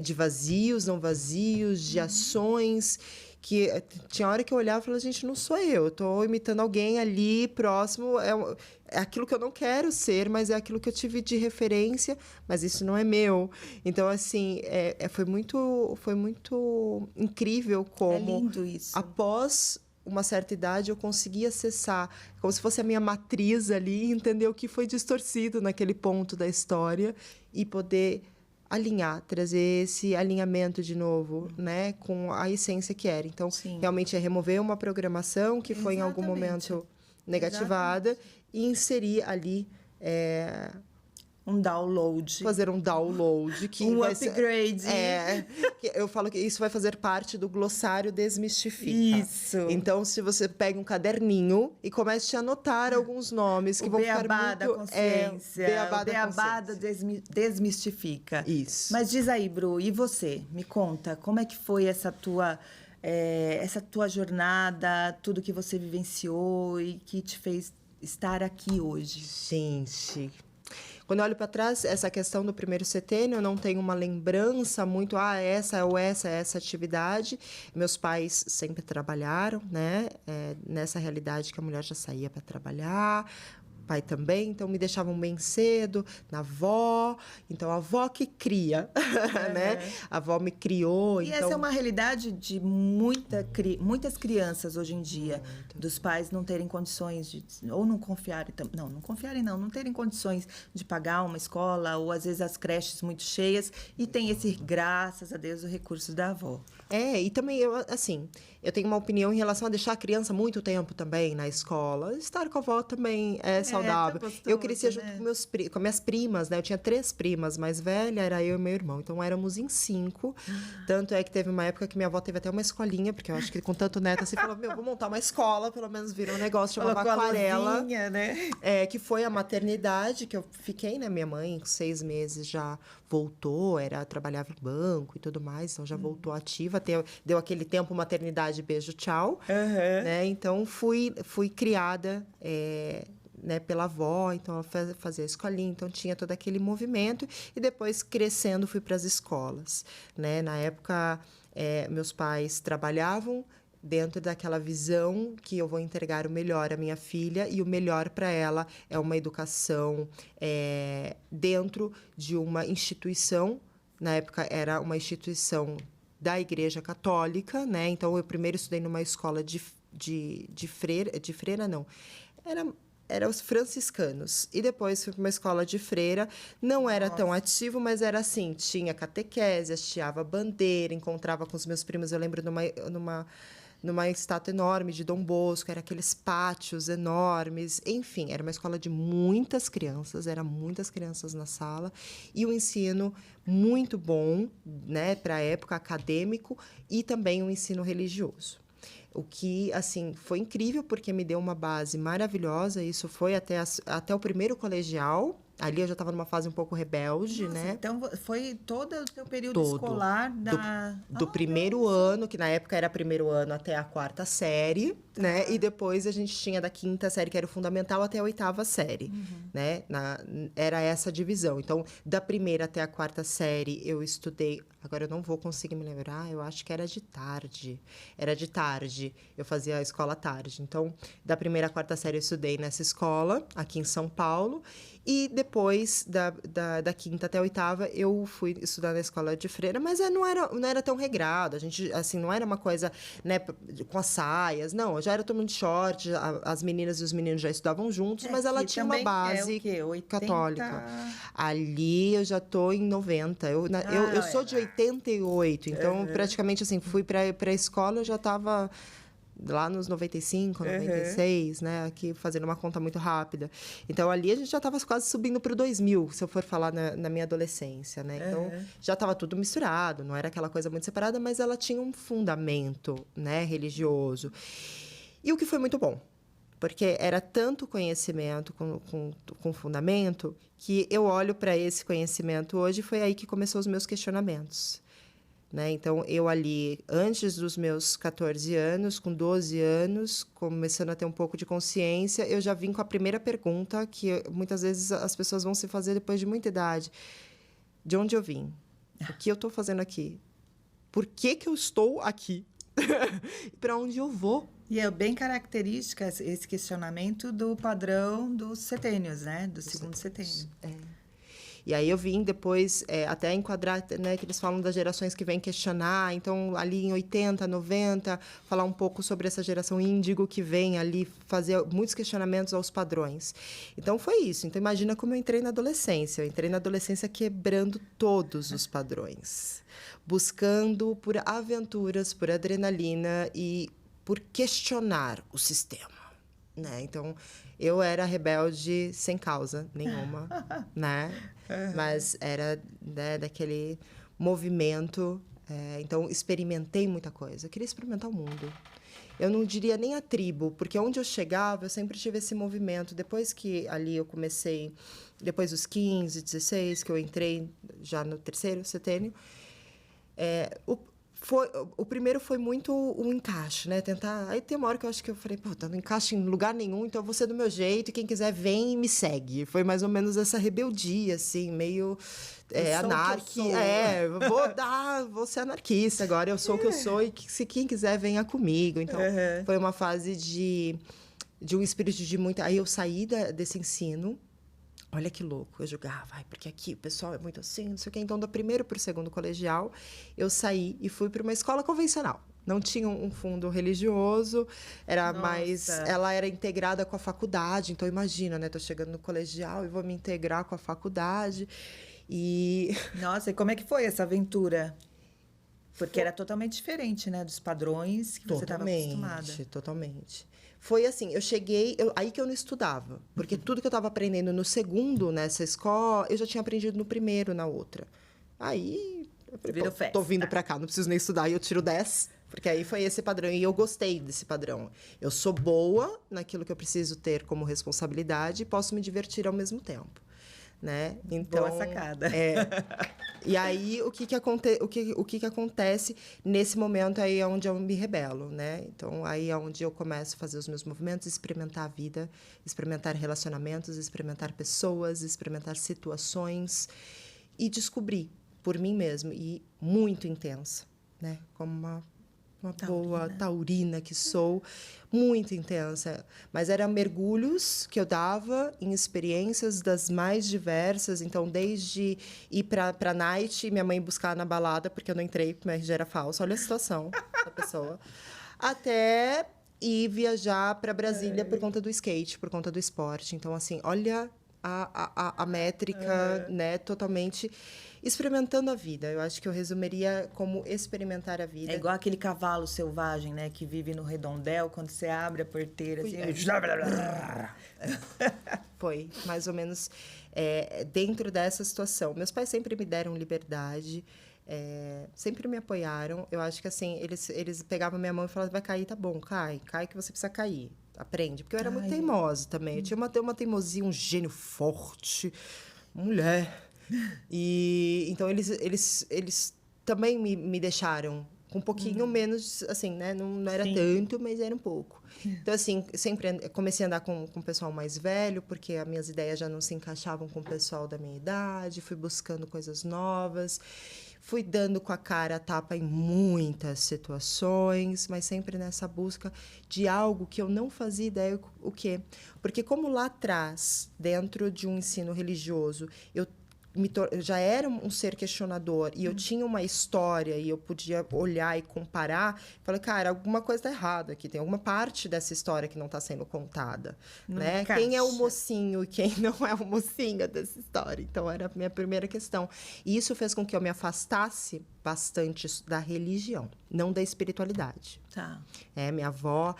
de vazios, não vazios, de ações... que tinha hora que eu olhava e falava, gente, não sou eu estou imitando alguém ali próximo, é aquilo que eu não quero ser, mas é aquilo que eu tive de referência, mas isso não é meu. Então, assim, foi muito incrível como... É lindo isso. Após uma certa idade, eu consegui acessar, como se fosse a minha matriz ali, entender o que foi distorcido naquele ponto da história e poder... alinhar, trazer esse alinhamento de novo, né, com a essência que era. Então, realmente é remover uma programação que foi em algum momento negativada e inserir ali um download. Fazer um download. Um upgrade. Eu falo que isso vai fazer parte do glossário Desmistifica. Isso. Então, se você pega um caderninho e comece a anotar alguns nomes que vão ficar muito... da consciência. O beabá da Desmistifica. Isso. Mas diz aí, Bru, e você? Me conta, como é que foi essa tua jornada, tudo que você vivenciou e que te fez estar aqui hoje? Gente... Quando eu olho para trás, essa questão do primeiro setênio, eu não tenho uma lembrança muito, essa atividade. Meus pais sempre trabalharam, né? Nessa realidade que a mulher já saía para trabalhar, pai também, então me deixavam bem cedo, na avó. Então, a avó que cria, né? A avó me criou. E essa é uma realidade de muitas crianças hoje em dia, dos pais não terem condições de... Ou não confiarem... Não terem condições de pagar uma escola, ou às vezes as creches muito cheias, e tem graças a Deus, o recurso da avó. E também, eu tenho uma opinião em relação a deixar a criança muito tempo também na escola. Estar com a avó também é saudável. Gostoso, eu crescia junto com minhas primas, né? Eu tinha 3 primas mais velhas, era eu e meu irmão. Então, éramos em 5. Tanto é que teve uma época que minha avó teve até uma escolinha, porque eu acho que com tanto neto, assim, falou, vou montar uma escola, pelo menos virar um negócio, chamava Aquarela. Luzinha, né? Que foi a maternidade, que eu fiquei, né? Minha mãe, com 6 meses, já voltou, trabalhava em banco e tudo mais, então já voltou ativa, deu aquele tempo maternidade, beijo, tchau. Né? Então, fui criada... né, pela avó, então ela fazia a escolinha, então tinha todo aquele movimento, e depois, crescendo, fui para as escolas, né? Na época, meus pais trabalhavam dentro daquela visão que eu vou entregar o melhor à minha filha, e o melhor para ela é uma educação dentro de uma instituição. Na época, era uma instituição da Igreja Católica, né? Então, eu primeiro estudei numa escola de freira, não. Era os franciscanos. E depois fui para uma escola de freira. Não era tão ativo, mas era assim, tinha catequese, hasteava bandeira, encontrava com os meus primos. Eu lembro numa estátua enorme de Dom Bosco, era aqueles pátios enormes, enfim, era uma escola de muitas crianças, eram muitas crianças na sala, e um ensino muito bom, né, para a época, acadêmico, e também um ensino religioso. O que, assim, foi incrível, porque me deu uma base maravilhosa, isso foi até o primeiro colegial. Ali eu já estava numa fase um pouco rebelde, Nossa, né? então foi todo o seu período Todo. escolar da... Do primeiro ano, que na época era primeiro ano até a quarta série, né? E depois a gente tinha da quinta série, que era o fundamental, até a oitava série, né? Era essa divisão. Então, da primeira até a quarta série, eu estudei... Agora, eu não vou conseguir me lembrar, eu acho que era de tarde. Era de tarde, eu fazia a escola à tarde. Então, da primeira à quarta série, eu estudei nessa escola, aqui em São Paulo. E depois, da quinta até a oitava, eu fui estudar na escola de freira, mas não era tão regrado. A gente, assim, não era uma coisa, né, com as saias. Não, já era todo mundo de short, as meninas e os meninos já estudavam juntos, mas ela tinha uma base o quê? 80... católica. Ali eu já tô em 90. Eu sou de 88, então praticamente assim, fui para a escola, eu já estava lá nos 95, 96, né? Aqui fazendo uma conta muito rápida. Então, ali a gente já estava quase subindo para o 2000, se eu for falar na minha adolescência, né? Então, já estava tudo misturado, não era aquela coisa muito separada, mas ela tinha um fundamento, né, religioso. E o que foi muito bom, porque era tanto conhecimento com fundamento, que eu olho para esse conhecimento hoje, foi aí que começou os meus questionamentos. Né? Então, eu ali, antes dos meus 14 anos, com 12 anos, começando a ter um pouco de consciência, eu já vim com a primeira pergunta, que muitas vezes as pessoas vão se fazer depois de muita idade. De onde eu vim? O que eu estou fazendo aqui? Por que eu estou aqui? Para onde eu vou? E é bem característica esse questionamento do padrão dos setênios, né? Do segundo setênio. E aí eu vim depois até enquadrar, né, que eles falam das gerações que vêm questionar. Então, ali em 80, 90, falar um pouco sobre essa geração índigo que vem ali fazer muitos questionamentos aos padrões. Então, foi isso. Então, imagina como eu entrei na adolescência. Eu entrei na adolescência quebrando todos os padrões. Buscando por aventuras, por adrenalina e por questionar o sistema. Né? Então, eu era rebelde sem causa nenhuma, né? Mas era, né, daquele movimento. Então, experimentei muita coisa. Eu queria experimentar o mundo. Eu não diria nem a tribo, porque onde eu chegava, eu sempre tive esse movimento. Depois que ali eu comecei, depois dos 15, 16, que eu entrei já no terceiro setênio, o primeiro foi muito um encaixe, né? Tentar... Aí tem uma hora que eu acho que eu falei, pô, não encaixa em lugar nenhum, então eu vou ser do meu jeito, e quem quiser vem e me segue. Foi mais ou menos essa rebeldia, assim, meio anárquica. Vou ser anarquista agora, eu sou o que eu sou, e se quem quiser venha comigo. Então, foi uma fase de um espírito de muita... Aí eu saí desse ensino. Olha que louco, eu julgava, porque aqui o pessoal é muito assim, não sei o quê. Então, do primeiro para o segundo colegial, eu saí e fui para uma escola convencional. Não tinha um fundo religioso, era mais... Ela era integrada com a faculdade, então imagina, né? Tô chegando no colegial e vou me integrar com a faculdade. E... Nossa, e como é que foi essa aventura? Porque era totalmente diferente, né? Dos padrões que você estava acostumada. Totalmente. Foi assim, eu cheguei... aí que eu não estudava. Porque tudo que eu estava aprendendo no segundo, nessa escola, eu já tinha aprendido no primeiro, na outra. Aí... Virou festa. Tô vindo pra cá, não preciso nem estudar, e eu tiro 10. Porque aí foi esse padrão, e eu gostei desse padrão. Eu sou boa naquilo que eu preciso ter como responsabilidade e posso me divertir ao mesmo tempo. Né? Então, boa sacada. E aí, o que acontece nesse momento aí é onde eu me rebelo, né? Então, aí é onde eu começo a fazer os meus movimentos, experimentar a vida, experimentar relacionamentos, experimentar pessoas, experimentar situações e descobrir por mim mesmo, e muito intensa, né? Como uma boa taurina que sou, muito intensa. Mas eram mergulhos que eu dava em experiências das mais diversas. Então, desde ir para night e minha mãe buscar na balada, porque eu não entrei, porque meu RG era falso. Olha a situação da pessoa. Até ir viajar para Brasília por conta do skate, por conta do esporte. Então, assim, olha a métrica, né, totalmente experimentando a vida. Eu acho que eu resumiria como experimentar a vida. É igual aquele cavalo selvagem, né, que vive no redondel, quando você abre a porteira, assim... Foi, mais ou menos, dentro dessa situação. Meus pais sempre me deram liberdade, sempre me apoiaram. Eu acho que, assim, eles pegavam minha mão e falavam, vai cair, tá bom, cai que você precisa cair. Aprende. Porque eu era muito teimosa também. Eu tinha uma teimosia, um gênio forte, mulher. E então eles também me deixaram com um pouquinho menos, assim, né? Não era tanto, mas era um pouco. Então, assim, sempre comecei a andar com o pessoal mais velho, porque as minhas ideias já não se encaixavam com o pessoal da minha idade. Fui buscando coisas novas. Fui dando com a cara a tapa em muitas situações, mas sempre nessa busca de algo que eu não fazia ideia o quê. Porque como lá atrás, dentro de um ensino religioso, eu já era um ser questionador e eu tinha uma história e eu podia olhar e comparar, falei, cara, alguma coisa está errada aqui, tem alguma parte dessa história que não está sendo contada, né? Quem é o mocinho e quem não é o mocinho dessa história? Então, era a minha primeira questão. E isso fez com que eu me afastasse bastante da religião, não da espiritualidade. Tá. Minha avó,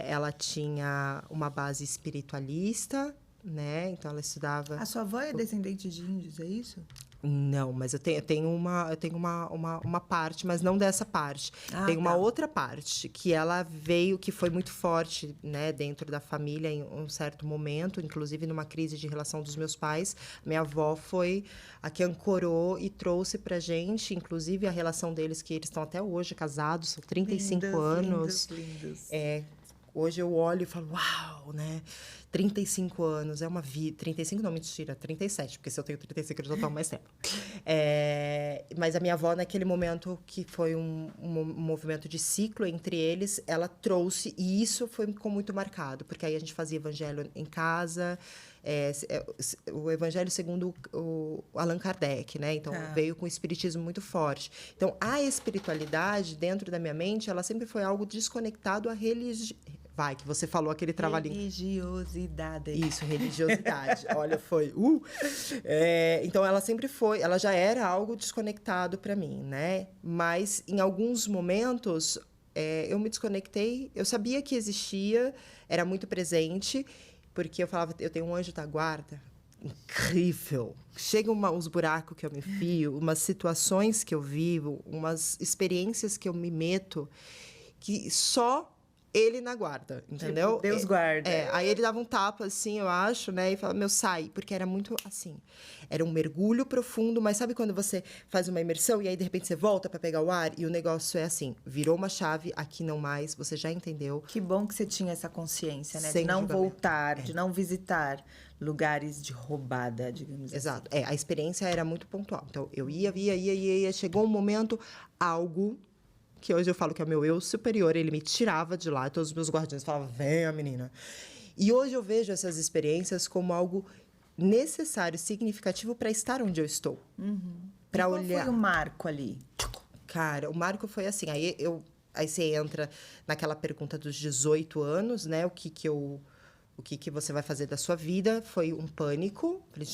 ela tinha uma base espiritualista, né? Então ela estudava. A sua avó é descendente de índios, é isso? Não, mas eu tenho uma parte, mas não dessa parte. Tem uma outra parte que ela veio, que foi muito forte, né, dentro da família em um certo momento, inclusive numa crise de relação dos meus pais. Minha avó foi a que ancorou e trouxe pra gente, inclusive a relação deles, que eles estão até hoje casados, são 35 anos. Lindos. Hoje eu olho e falo, uau, né? 35 anos, é uma vida... 35 não, mentira, 37, porque se eu tenho 35, eu já estou há mais tempo. Mas a minha avó, naquele momento, que foi um movimento de ciclo entre eles, ela trouxe, e isso ficou muito marcado, porque aí a gente fazia evangelho em casa, o evangelho segundo o Allan Kardec, né? Então, veio com o espiritismo muito forte. Então, a espiritualidade, dentro da minha mente, ela sempre foi algo desconectado à religião. Vai, que você falou aquele trabalhinho. Religiosidade. Isso, religiosidade. Olha, foi... então, ela sempre foi... Ela já era algo desconectado para mim, né? Mas, em alguns momentos, eu me desconectei. Eu sabia que existia, era muito presente, porque eu falava, eu tenho um anjo da guarda incrível. Chegam uns buracos que eu me enfio, umas situações que eu vivo, umas experiências que eu me meto, que só... ele na guarda, entendeu? Tipo, Deus guarda. Aí ele dava um tapa, assim, eu acho, né? E falava, meu, sai. Porque era muito, assim... Era um mergulho profundo, mas sabe quando você faz uma imersão e aí, de repente, você volta para pegar o ar? E o negócio é assim, virou uma chave, aqui não mais, você já entendeu. Que bom que você tinha essa consciência, né? Sem de não julgamento. voltar, de não visitar lugares de roubada, digamos Exato. assim. A experiência era muito pontual. Então, eu ia. Chegou um momento, algo... que hoje eu falo que é o meu eu superior, ele me tirava de lá, todos os meus guardiões falavam, venha, menina. E hoje eu vejo essas experiências como algo necessário, significativo para estar onde eu estou. Para olhar. Qual foi o marco ali? Cara, o marco foi assim, aí você entra naquela pergunta dos 18 anos, né? O que você vai fazer da sua vida? Foi um pânico. Falei,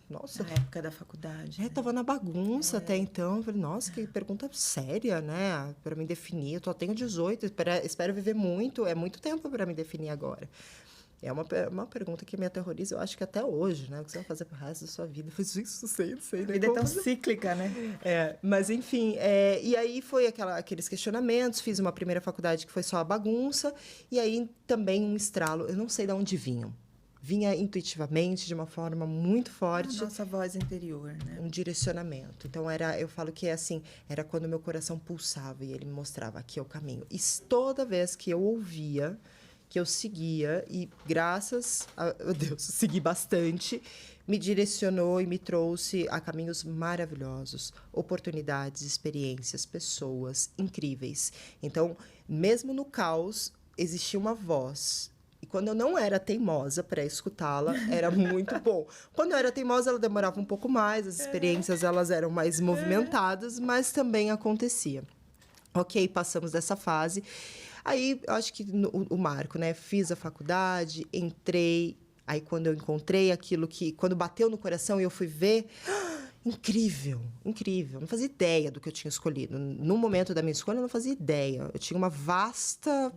nossa. Na época da faculdade. Né? Tava na bagunça até então. Falei, nossa, que pergunta séria, né? Para me definir. Eu só tenho 18, espero viver muito. É muito tempo para me definir agora. É uma pergunta que me aterroriza, eu acho que até hoje, né? O que você vai fazer pro resto da sua vida? Eu falei, isso, não sei. A vida é tão cíclica, né? Mas enfim, e aí foi aqueles questionamentos, fiz uma primeira faculdade que foi só a bagunça, e aí também um estralo, eu não sei de onde vinham. Vinha intuitivamente, de uma forma muito forte. A nossa voz interior, né? Um direcionamento. Então, eu falo que assim, era quando meu coração pulsava e ele me mostrava, aqui é o caminho. E toda vez que eu ouvia, que eu seguia, e graças a Deus, segui bastante, me direcionou e me trouxe a caminhos maravilhosos, oportunidades, experiências, pessoas incríveis. Então, mesmo no caos, existia uma voz. E quando eu não era teimosa para escutá-la, era muito bom. Quando eu era teimosa, ela demorava um pouco mais, as experiências elas eram mais movimentadas, mas também acontecia. Ok, passamos dessa fase. Aí, eu acho que o marco, né? Fiz a faculdade, entrei, Aí, quando eu encontrei aquilo quando bateu no coração e eu fui ver, incrível, incrível. Eu não fazia ideia do que eu tinha escolhido. No momento da minha escolha, eu não fazia ideia. Eu tinha uma vasta,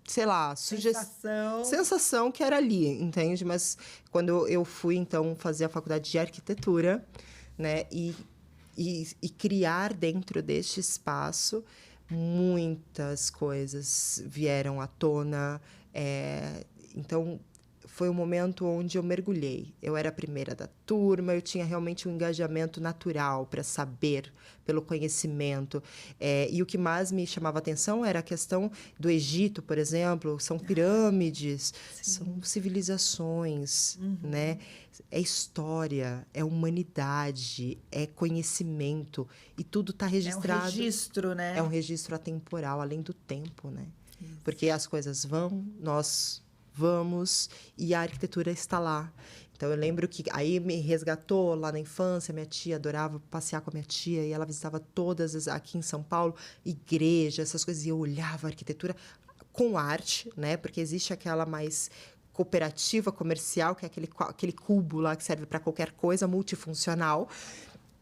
sei lá, sensação que era ali, entende? Mas quando eu fui, então, fazer a faculdade de arquitetura, né? E criar dentro deste espaço, muitas coisas vieram à tona. Então, foi um momento onde eu mergulhei. Eu era a primeira da turma, eu tinha realmente um engajamento natural para saber, pelo conhecimento. E o que mais me chamava atenção era a questão do Egito, por exemplo. São pirâmides, são civilizações, né? É história, é humanidade, é conhecimento. E tudo está registrado. É um registro, né? É um registro atemporal, além do tempo, né? Isso. Porque as coisas vão, nós vamos, e a arquitetura está lá. Então, eu lembro que aí me resgatou lá na infância, minha tia adorava passear com a minha tia, e ela visitava todas, aqui em São Paulo, igrejas, essas coisas, e eu olhava a arquitetura com arte, né? Porque existe aquela mais cooperativa, comercial, que é aquele cubo lá que serve para qualquer coisa, multifuncional,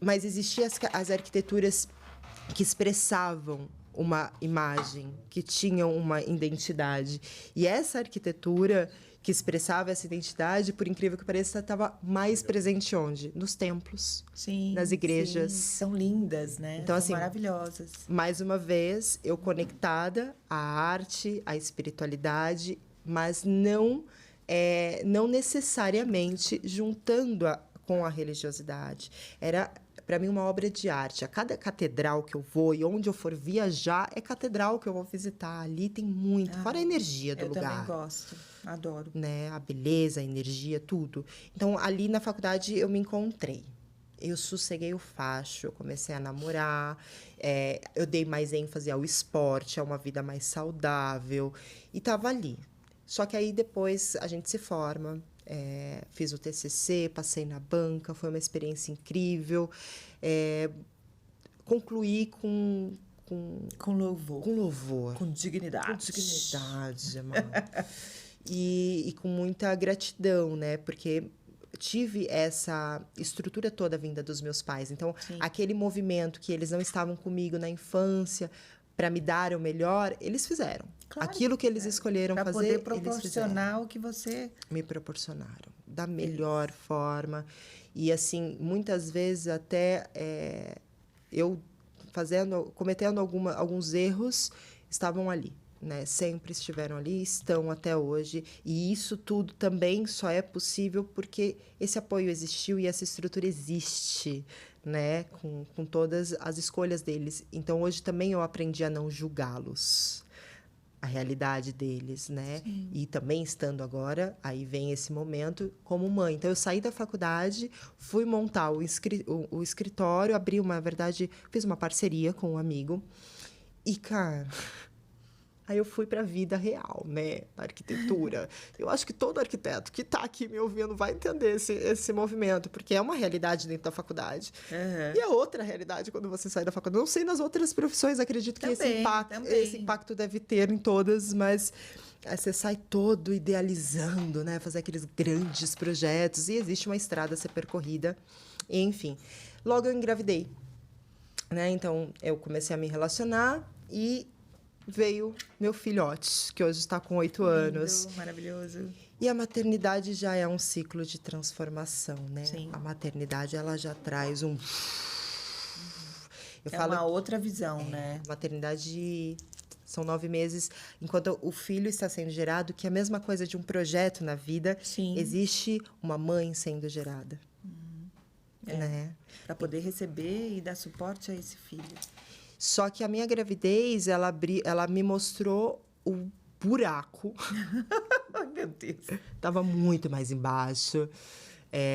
mas existiam as arquiteturas que expressavam uma imagem, que tinham uma identidade. E essa arquitetura que expressava essa identidade, por incrível que pareça, estava mais presente onde? Nos templos, nas igrejas. Sim. São lindas, né? Então, são maravilhosas. Mais uma vez, eu conectada à arte, à espiritualidade, mas não necessariamente juntando-a com a religiosidade. Era, para mim, uma obra de arte. A cada catedral que eu vou e onde eu for viajar, é catedral que eu vou visitar. Ali tem muito, fora a energia do lugar. Eu também gosto, adoro. Né? A beleza, a energia, tudo. Então, ali na faculdade, eu me encontrei. Eu sosseguei o facho, eu comecei a namorar, eu dei mais ênfase ao esporte, a uma vida mais saudável, e estava ali. Só que aí depois a gente se forma, fiz o TCC, passei na banca, foi uma experiência incrível. Concluí com louvor. Com louvor. Com dignidade. Com dignidade, amor. E com muita gratidão, né? Porque tive essa estrutura toda vinda dos meus pais. Então, aquele movimento que eles não estavam comigo na infância para me dar o melhor, eles fizeram. Claro, aquilo que eles escolheram fazer, eles fizeram. Para poder proporcionar o que você... Me proporcionaram, da melhor forma. E, assim, muitas vezes até eu cometendo alguns erros, estavam ali. Né? Sempre estiveram ali, estão até hoje. E isso tudo também só é possível porque esse apoio existiu e essa estrutura existe, né? Com todas as escolhas deles. Então, hoje também eu aprendi a não julgá-los, a realidade deles, né? Sim. E também estando agora, aí vem esse momento como mãe. Então, eu saí da faculdade, fui montar o escritório, na verdade, fiz uma parceria com um amigo. E, cara... Aí eu fui para a vida real, né? Da arquitetura. Eu acho que todo arquiteto que está aqui me ouvindo vai entender esse movimento, porque é uma realidade dentro da faculdade. E é outra realidade quando você sai da faculdade. Não sei nas outras profissões, acredito que esse impacto deve ter em todas, mas você sai todo idealizando, né? Fazer aqueles grandes projetos. E existe uma estrada a ser percorrida. Enfim, logo eu engravidei, né? Então, eu comecei a me relacionar e... veio meu filhote, que hoje está com 8 anos. Maravilhoso. E a maternidade já é um ciclo de transformação, né? Sim. A maternidade, ela já traz um... uma outra visão, né? A maternidade são 9 meses, enquanto o filho está sendo gerado, que é a mesma coisa de um projeto na vida. Sim. Existe uma mãe sendo gerada. Né? Para poder receber e dar suporte a esse filho. Só que a minha gravidez, ela me mostrou o buraco. Ai, meu Deus. Tava muito mais embaixo.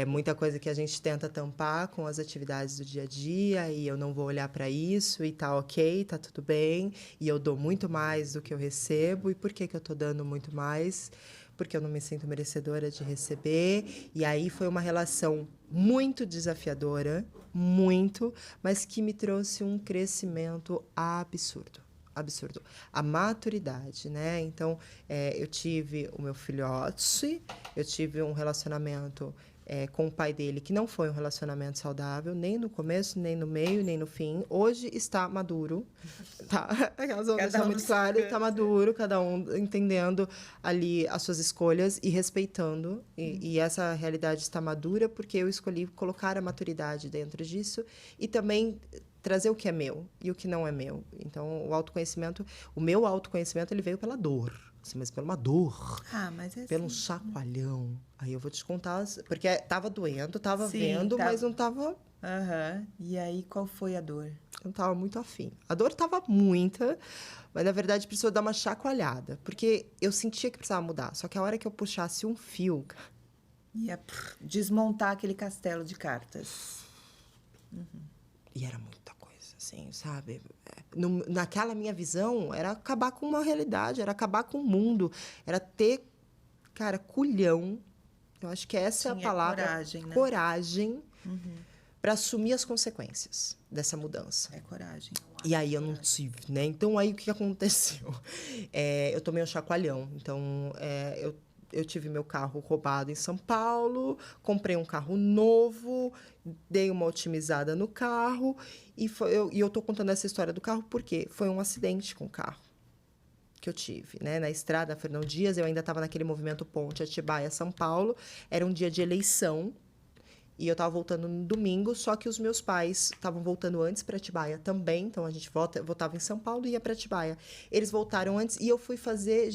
Muita coisa que a gente tenta tampar com as atividades do dia a dia, e eu não vou olhar para isso, e tá ok, tá tudo bem, e eu dou muito mais do que eu recebo. E por que eu tô dando muito mais? Porque eu não me sinto merecedora de receber. E aí foi uma relação muito desafiadora, muito, mas que me trouxe um crescimento absurdo. absurdo. A maturidade, né? Então, eu tive o meu filhote, eu tive um relacionamento com o pai dele, que não foi um relacionamento saudável, nem no começo, nem no meio, nem no fim. Hoje está maduro, tá? Aquelas ondas são muito claras, está maduro, cada um entendendo ali as suas escolhas e respeitando. E essa realidade está madura porque eu escolhi colocar a maturidade dentro disso e também trazer o que é meu e o que não é meu. Então, o meu autoconhecimento, ele veio pela dor. Assim, mas pela uma dor. Mas é pelo um assim. chacoalhão. Aí eu vou te contar, porque tava doendo, tava Sim, vendo, mas não tava... E aí, qual foi a dor? Eu não tava muito afim. A dor tava muita, mas na verdade precisou dar uma chacoalhada. Porque eu sentia que precisava mudar. Só que a hora que eu puxasse um fio... Ia desmontar aquele castelo de cartas. E era muita coisa, assim, sabe? Naquela minha visão, era acabar com uma realidade, era acabar com o mundo, era ter, cara, culhão. Eu acho que essa é a palavra. Coragem, né? Coragem para assumir as consequências dessa mudança. É coragem. E aí eu não tive, né? Então, aí o que aconteceu? Eu tomei um chacoalhão. Então, eu tive meu carro roubado em São Paulo, comprei um carro novo, dei uma otimizada no carro. E eu estou contando essa história do carro porque foi um acidente com o carro que eu tive, né? Na estrada Fernão Dias, eu ainda estava naquele movimento Ponte Atibaia-São Paulo. Era um dia de eleição. E eu estava voltando no domingo, só que os meus pais estavam voltando antes para Atibaia também. Então, a gente voltava em São Paulo e ia para Atibaia. Eles voltaram antes e eu fui fazer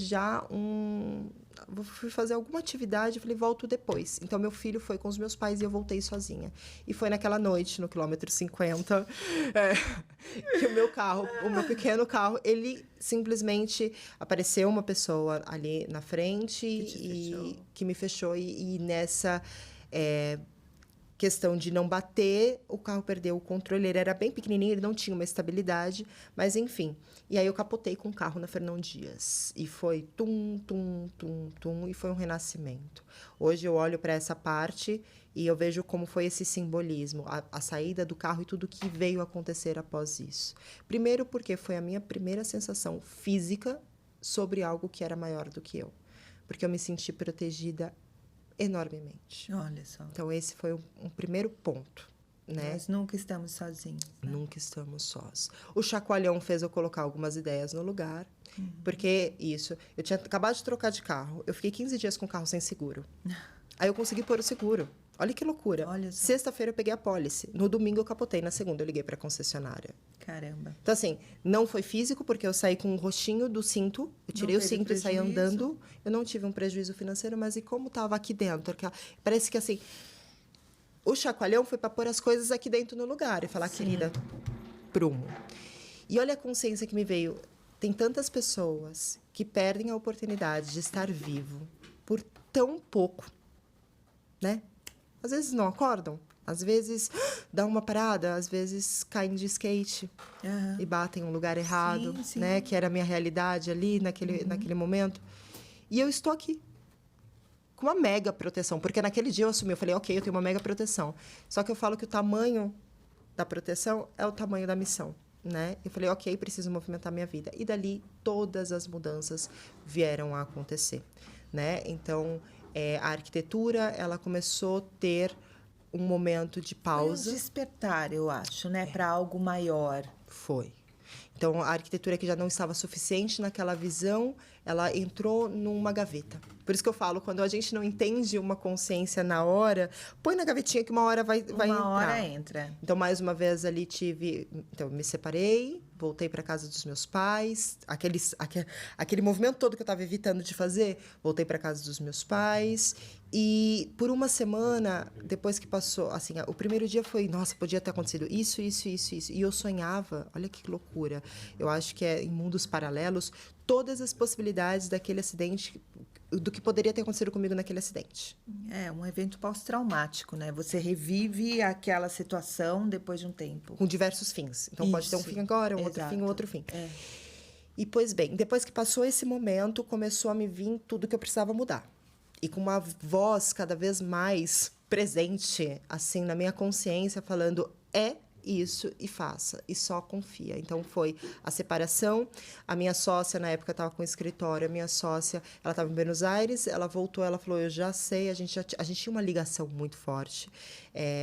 fui fazer alguma atividade, falei, volto depois. Então, meu filho foi com os meus pais e eu voltei sozinha. E foi naquela noite, no quilômetro 50, que o meu pequeno carro, ele simplesmente apareceu uma pessoa ali na frente que me fechou. E nessa... questão de não bater, o carro perdeu o controle. Ele era bem pequenininho, ele não tinha uma estabilidade, mas enfim. E aí eu capotei com o carro na Fernão Dias. E foi tum, tum, tum, tum, e foi um renascimento. Hoje eu olho para essa parte e eu vejo como foi esse simbolismo, a saída do carro e tudo que veio acontecer após isso. Primeiro porque foi a minha primeira sensação física sobre algo que era maior do que eu. Porque eu me senti protegida enormemente. Olha só. Então, esse foi um primeiro ponto, né? Nós nunca estamos sozinhos. Né? Nunca estamos sós. O chacoalhão fez eu colocar algumas ideias no lugar, porque eu tinha acabado de trocar de carro, eu fiquei 15 dias com o carro sem seguro. Aí eu consegui pôr o seguro. Olha que loucura. Olha só. Sexta-feira eu peguei a pólice. No domingo eu capotei. Na segunda eu liguei para a concessionária. Caramba. Então, assim, não foi físico, porque eu saí com um roxinho do cinto. Eu tirei o cinto e saí andando. Eu não tive um prejuízo financeiro, mas e como estava aqui dentro? Parece que, assim, o chacoalhão foi para pôr as coisas aqui dentro no lugar. E falar, querida, prumo. E olha a consciência que me veio. Tem tantas pessoas que perdem a oportunidade de estar vivo por tão pouco, né? Às vezes não acordam, às vezes dão uma parada, às vezes caem de skate e batem em um lugar errado, sim. né? Que era a minha realidade ali naquele momento. E eu estou aqui com uma mega proteção, porque naquele dia eu assumi, eu falei, ok, eu tenho uma mega proteção. Só que eu falo que o tamanho da proteção é o tamanho da missão, né? Eu falei, ok, preciso movimentar minha vida. E dali todas as mudanças vieram a acontecer, né? Então, a arquitetura, ela começou a ter um momento de pausa. Foi um despertar, eu acho, né? Para algo maior. Foi. Então, a arquitetura que já não estava suficiente naquela visão, ela entrou numa gaveta. Por isso que eu falo, quando a gente não entende uma consciência na hora, põe na gavetinha que uma hora vai entrar. Uma hora entra. Então, mais uma vez ali Então, me separei, voltei para casa dos meus pais, aquele movimento todo que eu estava evitando de fazer, voltei para casa dos meus pais. E por uma semana, depois que passou, assim, o primeiro dia foi, nossa, podia ter acontecido isso. E eu sonhava, olha que loucura. Eu acho que em mundos paralelos, todas as possibilidades daquele acidente, do que poderia ter acontecido comigo naquele acidente. É um evento pós-traumático, né? Você revive aquela situação depois de um tempo. Com diversos fins. Então, pode ter um fim agora, um outro fim. E, pois bem, depois que passou esse momento, começou a me vir tudo que eu precisava mudar. E com uma voz cada vez mais presente, assim, na minha consciência, falando, isso e faça. E só confia. Então, foi a separação. A minha sócia, na época, estava com o escritório. A minha sócia, ela estava em Buenos Aires. Ela voltou, ela falou, eu já sei. A gente tinha uma ligação muito forte.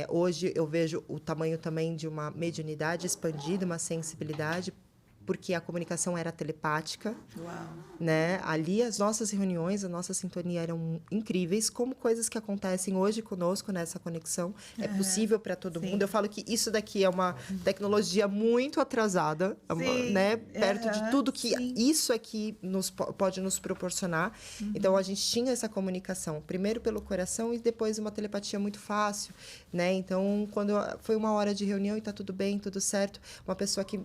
Hoje, eu vejo o tamanho também de uma mediunidade expandida, uma sensibilidade, porque a comunicação era telepática. Uau. Né? Ali, as nossas reuniões, a nossa sintonia eram incríveis, como coisas que acontecem hoje conosco nessa conexão. É possível para todo mundo. Eu falo que isso daqui é uma tecnologia muito atrasada, né? Perto de tudo que isso aqui pode nos proporcionar. Então, a gente tinha essa comunicação, primeiro pelo coração e depois uma telepatia muito fácil, né? Então, quando foi uma hora de reunião e tá tudo bem, tudo certo, uma pessoa que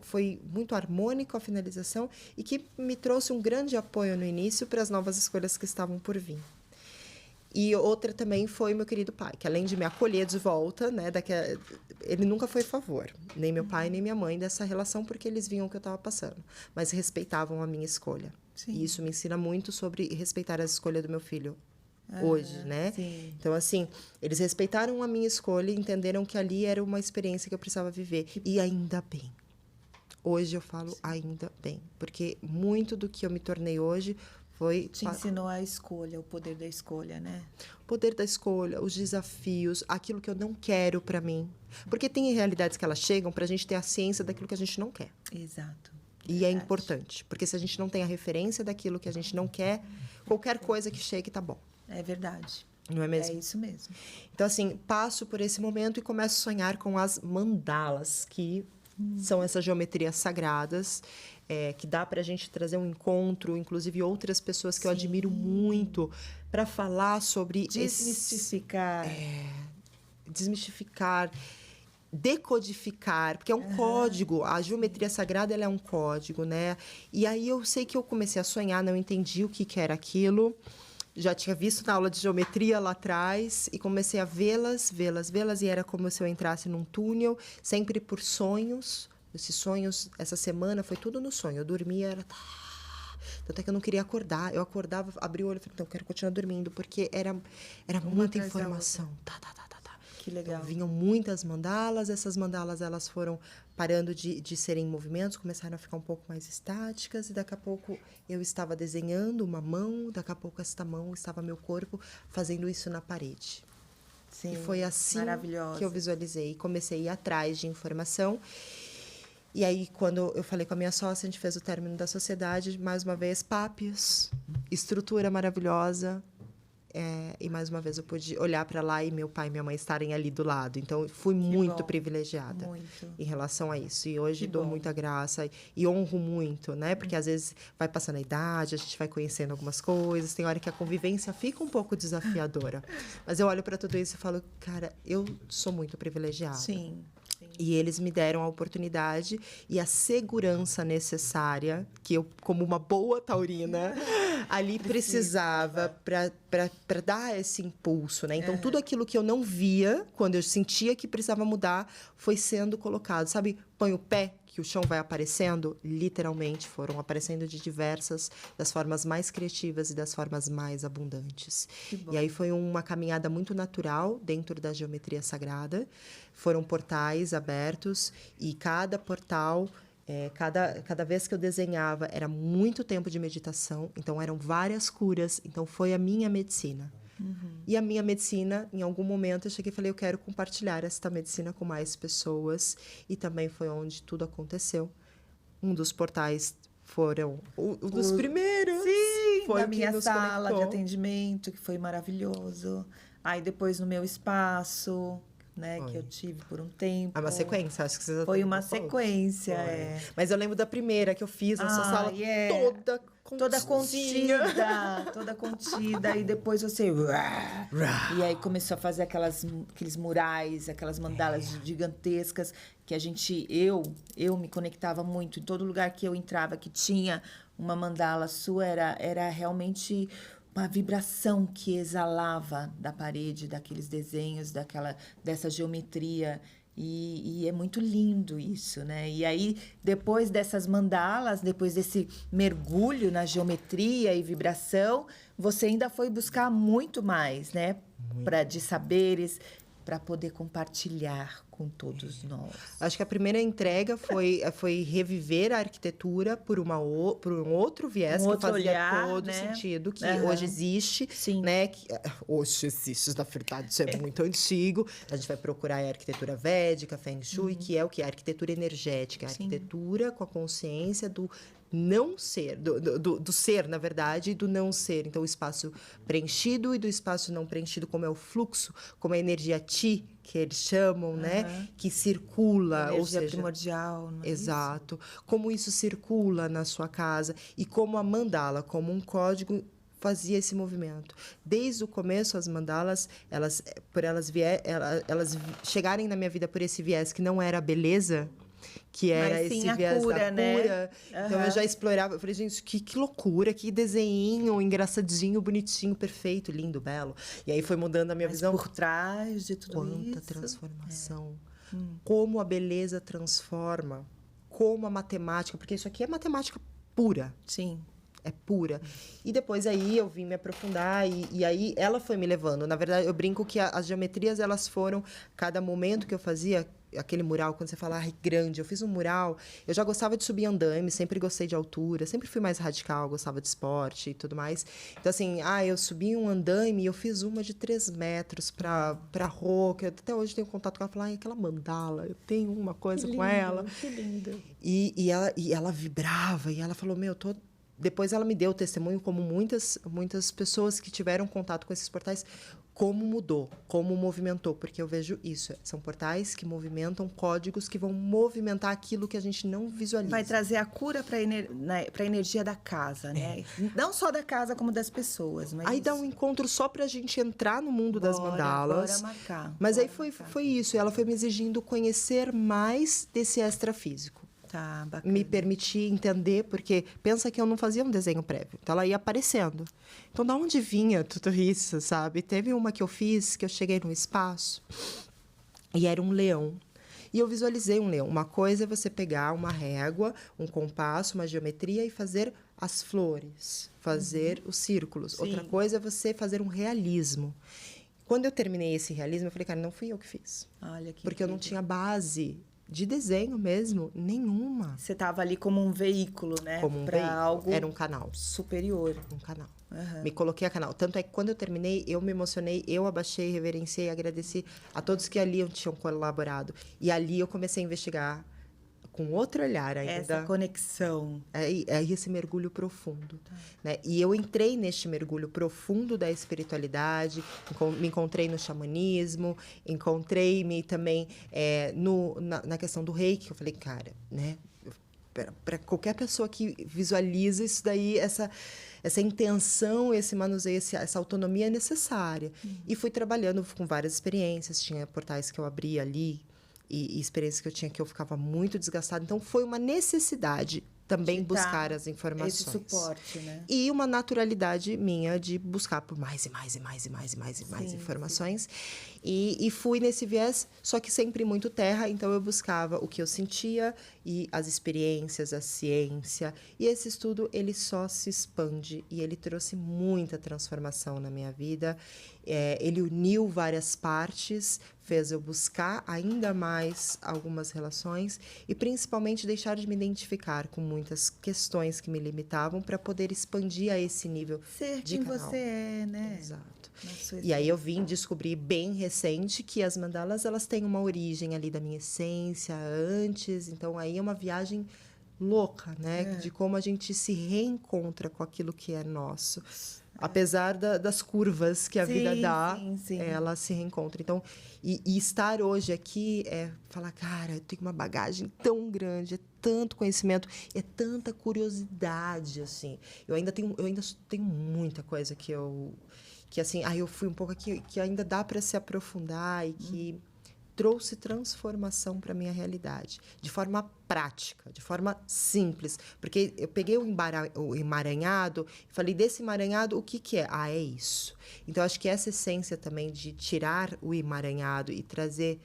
foi muito harmônico a finalização e que me trouxe um grande apoio no início para as novas escolhas que estavam por vir. E outra também foi meu querido pai, que além de me acolher de volta, né, ele nunca foi a favor, nem meu pai nem minha mãe, dessa relação, porque eles viam o que eu estava passando, mas respeitavam a minha escolha. Sim. E isso me ensina muito sobre respeitar a escolha do meu filho hoje, né? Sim. Então, assim, eles respeitaram a minha escolha e entenderam que ali era uma experiência que eu precisava viver. E ainda bem. Hoje eu falo ainda bem, porque muito do que eu me tornei hoje foi... Te ensinou a escolha, o poder da escolha, né? O poder da escolha, os desafios, aquilo que eu não quero para mim. Porque tem realidades que elas chegam pra gente ter a ciência daquilo que a gente não quer. Exato. E é importante, porque se a gente não tem a referência daquilo que a gente não quer, qualquer coisa que chegue tá bom. É verdade. Não é mesmo? É isso mesmo. Então, assim, passo por esse momento e começo a sonhar com as mandalas, que são essas geometrias sagradas, que dá para a gente trazer um encontro, inclusive outras pessoas que eu admiro muito, para falar sobre... Desmistificar. Desmistificar, decodificar, porque é um código. A geometria sagrada, ela é um código, né? E aí eu sei que eu comecei a sonhar, não entendi o que era aquilo. Já tinha visto na aula de geometria lá atrás e comecei a vê-las, e era como se eu entrasse num túnel, sempre por sonhos. Esses sonhos, essa semana, foi tudo no sonho. Eu dormia, era... Tanto é que eu não queria acordar. Eu acordava, abria o olho e falei, então, eu quero continuar dormindo, porque era muita informação. Que legal. Então, vinham muitas mandalas, essas mandalas elas foram parando de serem movimentos, começaram a ficar um pouco mais estáticas, e daqui a pouco eu estava desenhando uma mão, daqui a pouco esta mão estava meu corpo fazendo isso na parede. Sim, e foi assim que eu visualizei, comecei a ir atrás de informação. E aí, quando eu falei com a minha sócia, a gente fez o término da sociedade, mais uma vez, pápios, estrutura maravilhosa. E mais uma vez eu pude olhar para lá e meu pai e minha mãe estarem ali do lado. Então, fui muito privilegiada em relação a isso. E hoje dou muita graça e honro muito, né? Porque às vezes vai passando a idade, a gente vai conhecendo algumas coisas. Tem hora que a convivência fica um pouco desafiadora. Mas eu olho para tudo isso e falo, cara, eu sou muito privilegiada. Sim. E eles me deram a oportunidade e a segurança necessária, que eu, como uma boa taurina, ali precisava para dar esse impulso, né? Então, tudo aquilo que eu não via, quando eu sentia que precisava mudar, foi sendo colocado. Sabe, põe o pé, que o chão vai aparecendo, literalmente foram aparecendo das formas mais criativas e das formas mais abundantes. E aí foi uma caminhada muito natural dentro da geometria sagrada. Foram portais abertos e cada portal, cada vez que eu desenhava, era muito tempo de meditação. Então, eram várias curas. Então, foi a minha medicina. E a minha medicina, em algum momento, eu cheguei e falei, eu quero compartilhar esta medicina com mais pessoas. E também foi onde tudo aconteceu. Um dos portais foram um dos primeiros. Sim, foi na minha sala conectou. de atendimento, que foi maravilhoso. Aí depois no meu espaço, né, que eu tive por um tempo. É uma sequência, acho que você já Foi uma sequência, Mas eu lembro da primeira que eu fiz, nessa sala toda contida, e depois você... E aí começou a fazer aqueles murais, aquelas mandalas gigantescas, que eu me conectava muito. Em todo lugar que eu entrava, que tinha uma mandala sua, era realmente uma vibração que exalava da parede, daqueles desenhos, dessa geometria. E é muito lindo isso, né? E aí, depois dessas mandalas, depois desse mergulho na geometria e vibração, você ainda foi buscar muito mais, né? De saberes, para poder compartilhar com todos nós? Acho que a primeira entrega foi reviver a arquitetura por um outro viés, que fazia olhar, todo né? sentido, que hoje existe, Sim. né? Hoje existe, na verdade, isso é muito antigo. A gente vai procurar a arquitetura védica, Feng Shui, que é o que? A arquitetura energética, a arquitetura com a consciência do não ser, do ser, na verdade, e do não ser. Então, o espaço preenchido e do espaço não preenchido, como é o fluxo, como a energia Ti, que eles chamam, né? Que circula, Energia ou seja, primordial, não é exato. Como isso circula na sua casa e como a mandala, como um código, fazia esse movimento. Desde o começo, as mandalas, elas chegarem na minha vida por esse viés que não era a beleza, que era mas sim esse a viés cura, da cura. né? Então, eu já explorava. Eu falei, gente, que loucura, que desenhinho engraçadinho, bonitinho, perfeito, lindo, belo. E aí foi mudando a minha Mas visão. por trás de tudo isso... Quanta transformação. Como a beleza transforma. Como a matemática. Porque isso aqui é matemática pura. Sim. É pura. E depois aí eu vim me aprofundar e aí ela foi me levando. Na verdade, eu brinco que as geometrias, elas foram... Cada momento que eu fazia... Aquele mural, quando você fala, ai, grande, eu fiz um mural, eu já gostava de subir andaime, sempre gostei de altura, sempre fui mais radical, gostava de esporte e tudo mais. Então, assim, eu subi um andaime e eu fiz uma de 3 metros pra Rô, que eu até hoje tenho contato com ela, falar, aquela mandala, eu tenho uma coisa com ela. Que lindo. E ela vibrava, e ela falou, Depois ela me deu testemunho, como muitas pessoas que tiveram contato com esses portais, como mudou, como movimentou, porque eu vejo isso. São portais que movimentam códigos que vão movimentar aquilo que a gente não visualiza. Vai trazer a cura para a energia da casa, né? Não só da casa, como das pessoas. Mas... Aí dá um encontro só pra gente entrar no mundo das mandalas. Bora marcar. Mas aí foi isso. Ela foi me exigindo conhecer mais desse extrafísico. Tá, bacana. Me permitir entender, porque pensa que eu não fazia um desenho prévio. Então, ela ia aparecendo. Então, da onde vinha tudo isso, sabe? Teve uma que eu fiz, que eu cheguei num espaço, e era um leão. E eu visualizei um leão. Uma coisa é você pegar uma régua, um compasso, uma geometria e fazer as flores, fazer os círculos. Sim. Outra coisa é você fazer um realismo. Quando eu terminei esse realismo, eu falei, cara, não fui eu que fiz. Olha que porque eu não tinha base de desenho mesmo, nenhuma. Você estava ali como um veículo, né? Como um pra veículo. algo Era um canal. superior. Um canal. Me coloquei a canal. Tanto é que quando eu terminei, eu me emocionei, eu abaixei, reverenciei, agradeci a todos que ali tinham colaborado. E ali eu comecei a investigar com outro olhar ainda. Essa conexão. É esse mergulho profundo. Né? E eu entrei neste mergulho profundo da espiritualidade, me encontrei no xamanismo, encontrei-me também na questão do reiki, que eu falei, cara, né? Para qualquer pessoa que visualiza isso daí, essa intenção, esse manuseio, essa autonomia é necessária. E fui trabalhando com várias experiências, tinha portais que eu abria ali, e experiências que eu tinha que eu ficava muito desgastada. Então, foi uma necessidade também buscar as informações. Esse suporte, né? E uma naturalidade minha de buscar por mais e mais e mais e mais e mais e mais informações. E fui nesse viés, só que sempre muito terra. Então, eu buscava o que eu sentia e as experiências, a ciência. E esse estudo, ele só se expande. E ele trouxe muita transformação na minha vida. Ele uniu várias partes, fez eu buscar ainda mais algumas relações e principalmente deixar de me identificar com muitas questões que me limitavam para poder expandir a esse nível Ser de quem canal. você é, né? Exato. Nossa, E aí eu vim descobrir bem recente que as mandalas, elas têm uma origem ali da minha essência antes, então aí é uma viagem louca, né? De como a gente se reencontra com aquilo que é nosso. Apesar das curvas que a vida dá, ela se reencontra. Então, e estar hoje aqui é falar, cara, eu tenho uma bagagem tão grande, é tanto conhecimento, é tanta curiosidade, assim. Eu ainda tenho muita coisa que assim, eu fui um pouco aqui, que ainda dá para se aprofundar e que trouxe transformação para a minha realidade, de forma prática, de forma simples. Porque eu peguei o emaranhado e falei, desse emaranhado, o que é? É isso. Então, acho que essa essência também de tirar o emaranhado e trazer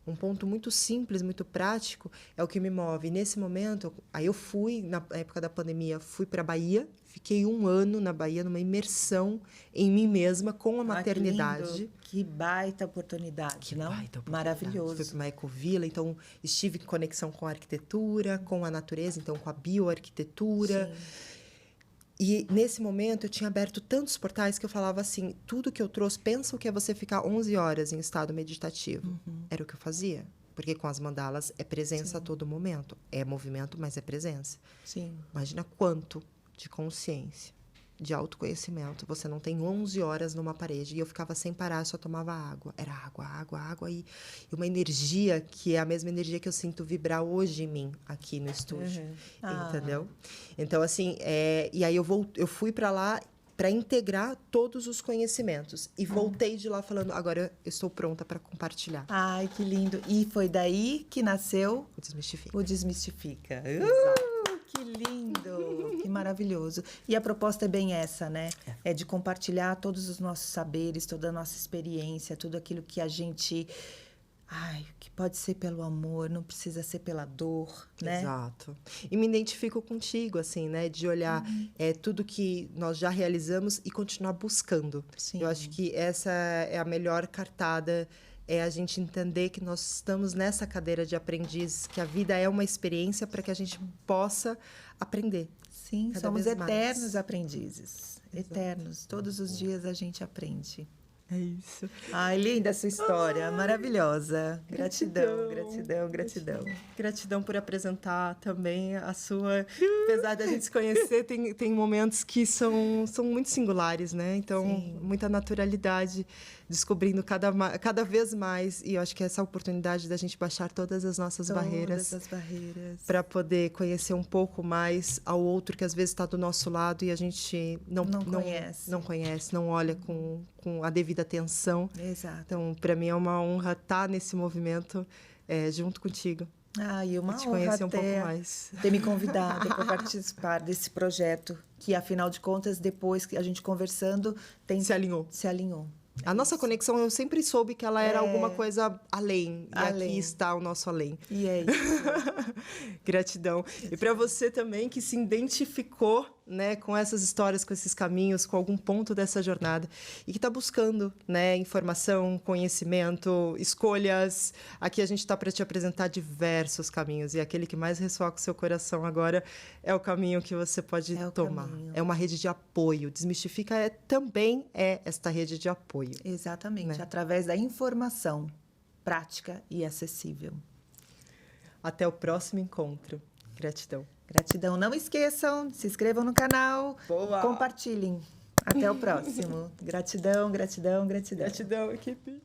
um ponto muito simples, muito prático, é o que me move. E nesse momento, aí eu fui, na época da pandemia, fui para a Bahia, Fiquei 1 ano na Bahia, numa imersão em mim mesma com a Ah, maternidade. que baita oportunidade, não? Baita oportunidade. Maravilhoso. Fui para uma ecovila, então estive em conexão com a arquitetura, com a natureza, então com a bioarquitetura. Sim. E nesse momento eu tinha aberto tantos portais que eu falava assim, tudo que eu trouxe, pensa o que é você ficar 11 horas em estado meditativo. Era o que eu fazia. Porque com as mandalas é presença a todo momento. É movimento, mas é presença. Sim. Imagina quanto de consciência, de autoconhecimento. Você não tem 11 horas numa parede. E eu ficava sem parar, só tomava água. Era água, água, água. E uma energia que é a mesma energia que eu sinto vibrar hoje em mim, aqui no estúdio. Entendeu? Então, assim, e aí eu fui para lá para integrar todos os conhecimentos. E voltei de lá falando, agora eu estou pronta para compartilhar. Ai, que lindo. E foi daí que nasceu O Desmistifica. o Desmistifica. Que lindo, que maravilhoso. E a proposta é bem essa, né? É de compartilhar todos os nossos saberes, toda a nossa experiência, tudo aquilo que a gente... Ai, que pode ser pelo amor, não precisa ser pela dor, né? Exato. E me identifico contigo, assim, né? De olhar tudo que nós já realizamos e continuar buscando. Sim. Eu acho que essa é a melhor cartada, é a gente entender que nós estamos nessa cadeira de aprendiz, que a vida é uma experiência para que a gente possa aprender. Sim, cada somos vez eternos mais. aprendizes. Eternos. Todos os dias a gente aprende. É isso. Ai, linda essa história, maravilhosa. Gratidão, gratidão, gratidão. Gratidão por apresentar também a sua... Apesar da gente se conhecer, tem momentos que são muito singulares, né? Então, muita naturalidade, descobrindo cada vez mais. E eu acho que essa oportunidade da gente baixar todas as nossas barreiras. Todas as barreiras. Para poder conhecer um pouco mais ao outro que às vezes está do nosso lado e a gente não conhece, não olha com a devida atenção. Exato. Então, para mim é uma honra estar nesse movimento junto contigo. E uma te honra conhecer um pouco mais. ter me convidado para participar desse projeto, que afinal de contas, depois que a gente conversando, Se alinhou. Se alinhou. A nossa conexão, eu sempre soube que ela era alguma coisa além. E aqui está o nosso além. E é isso. Gratidão. E para você também que se identificou, né, com essas histórias, com esses caminhos, com algum ponto dessa jornada e que está buscando, né, informação, conhecimento, escolhas. Aqui a gente está para te apresentar diversos caminhos e aquele que mais ressoa com o seu coração agora é o caminho que você pode tomar. É uma rede de apoio. Desmistifica também é esta rede de apoio. Exatamente, através da informação prática e acessível. Até o próximo encontro. Gratidão. Gratidão. Não esqueçam, se inscrevam no canal, compartilhem. Até o próximo. Gratidão, gratidão, gratidão. Gratidão, equipe.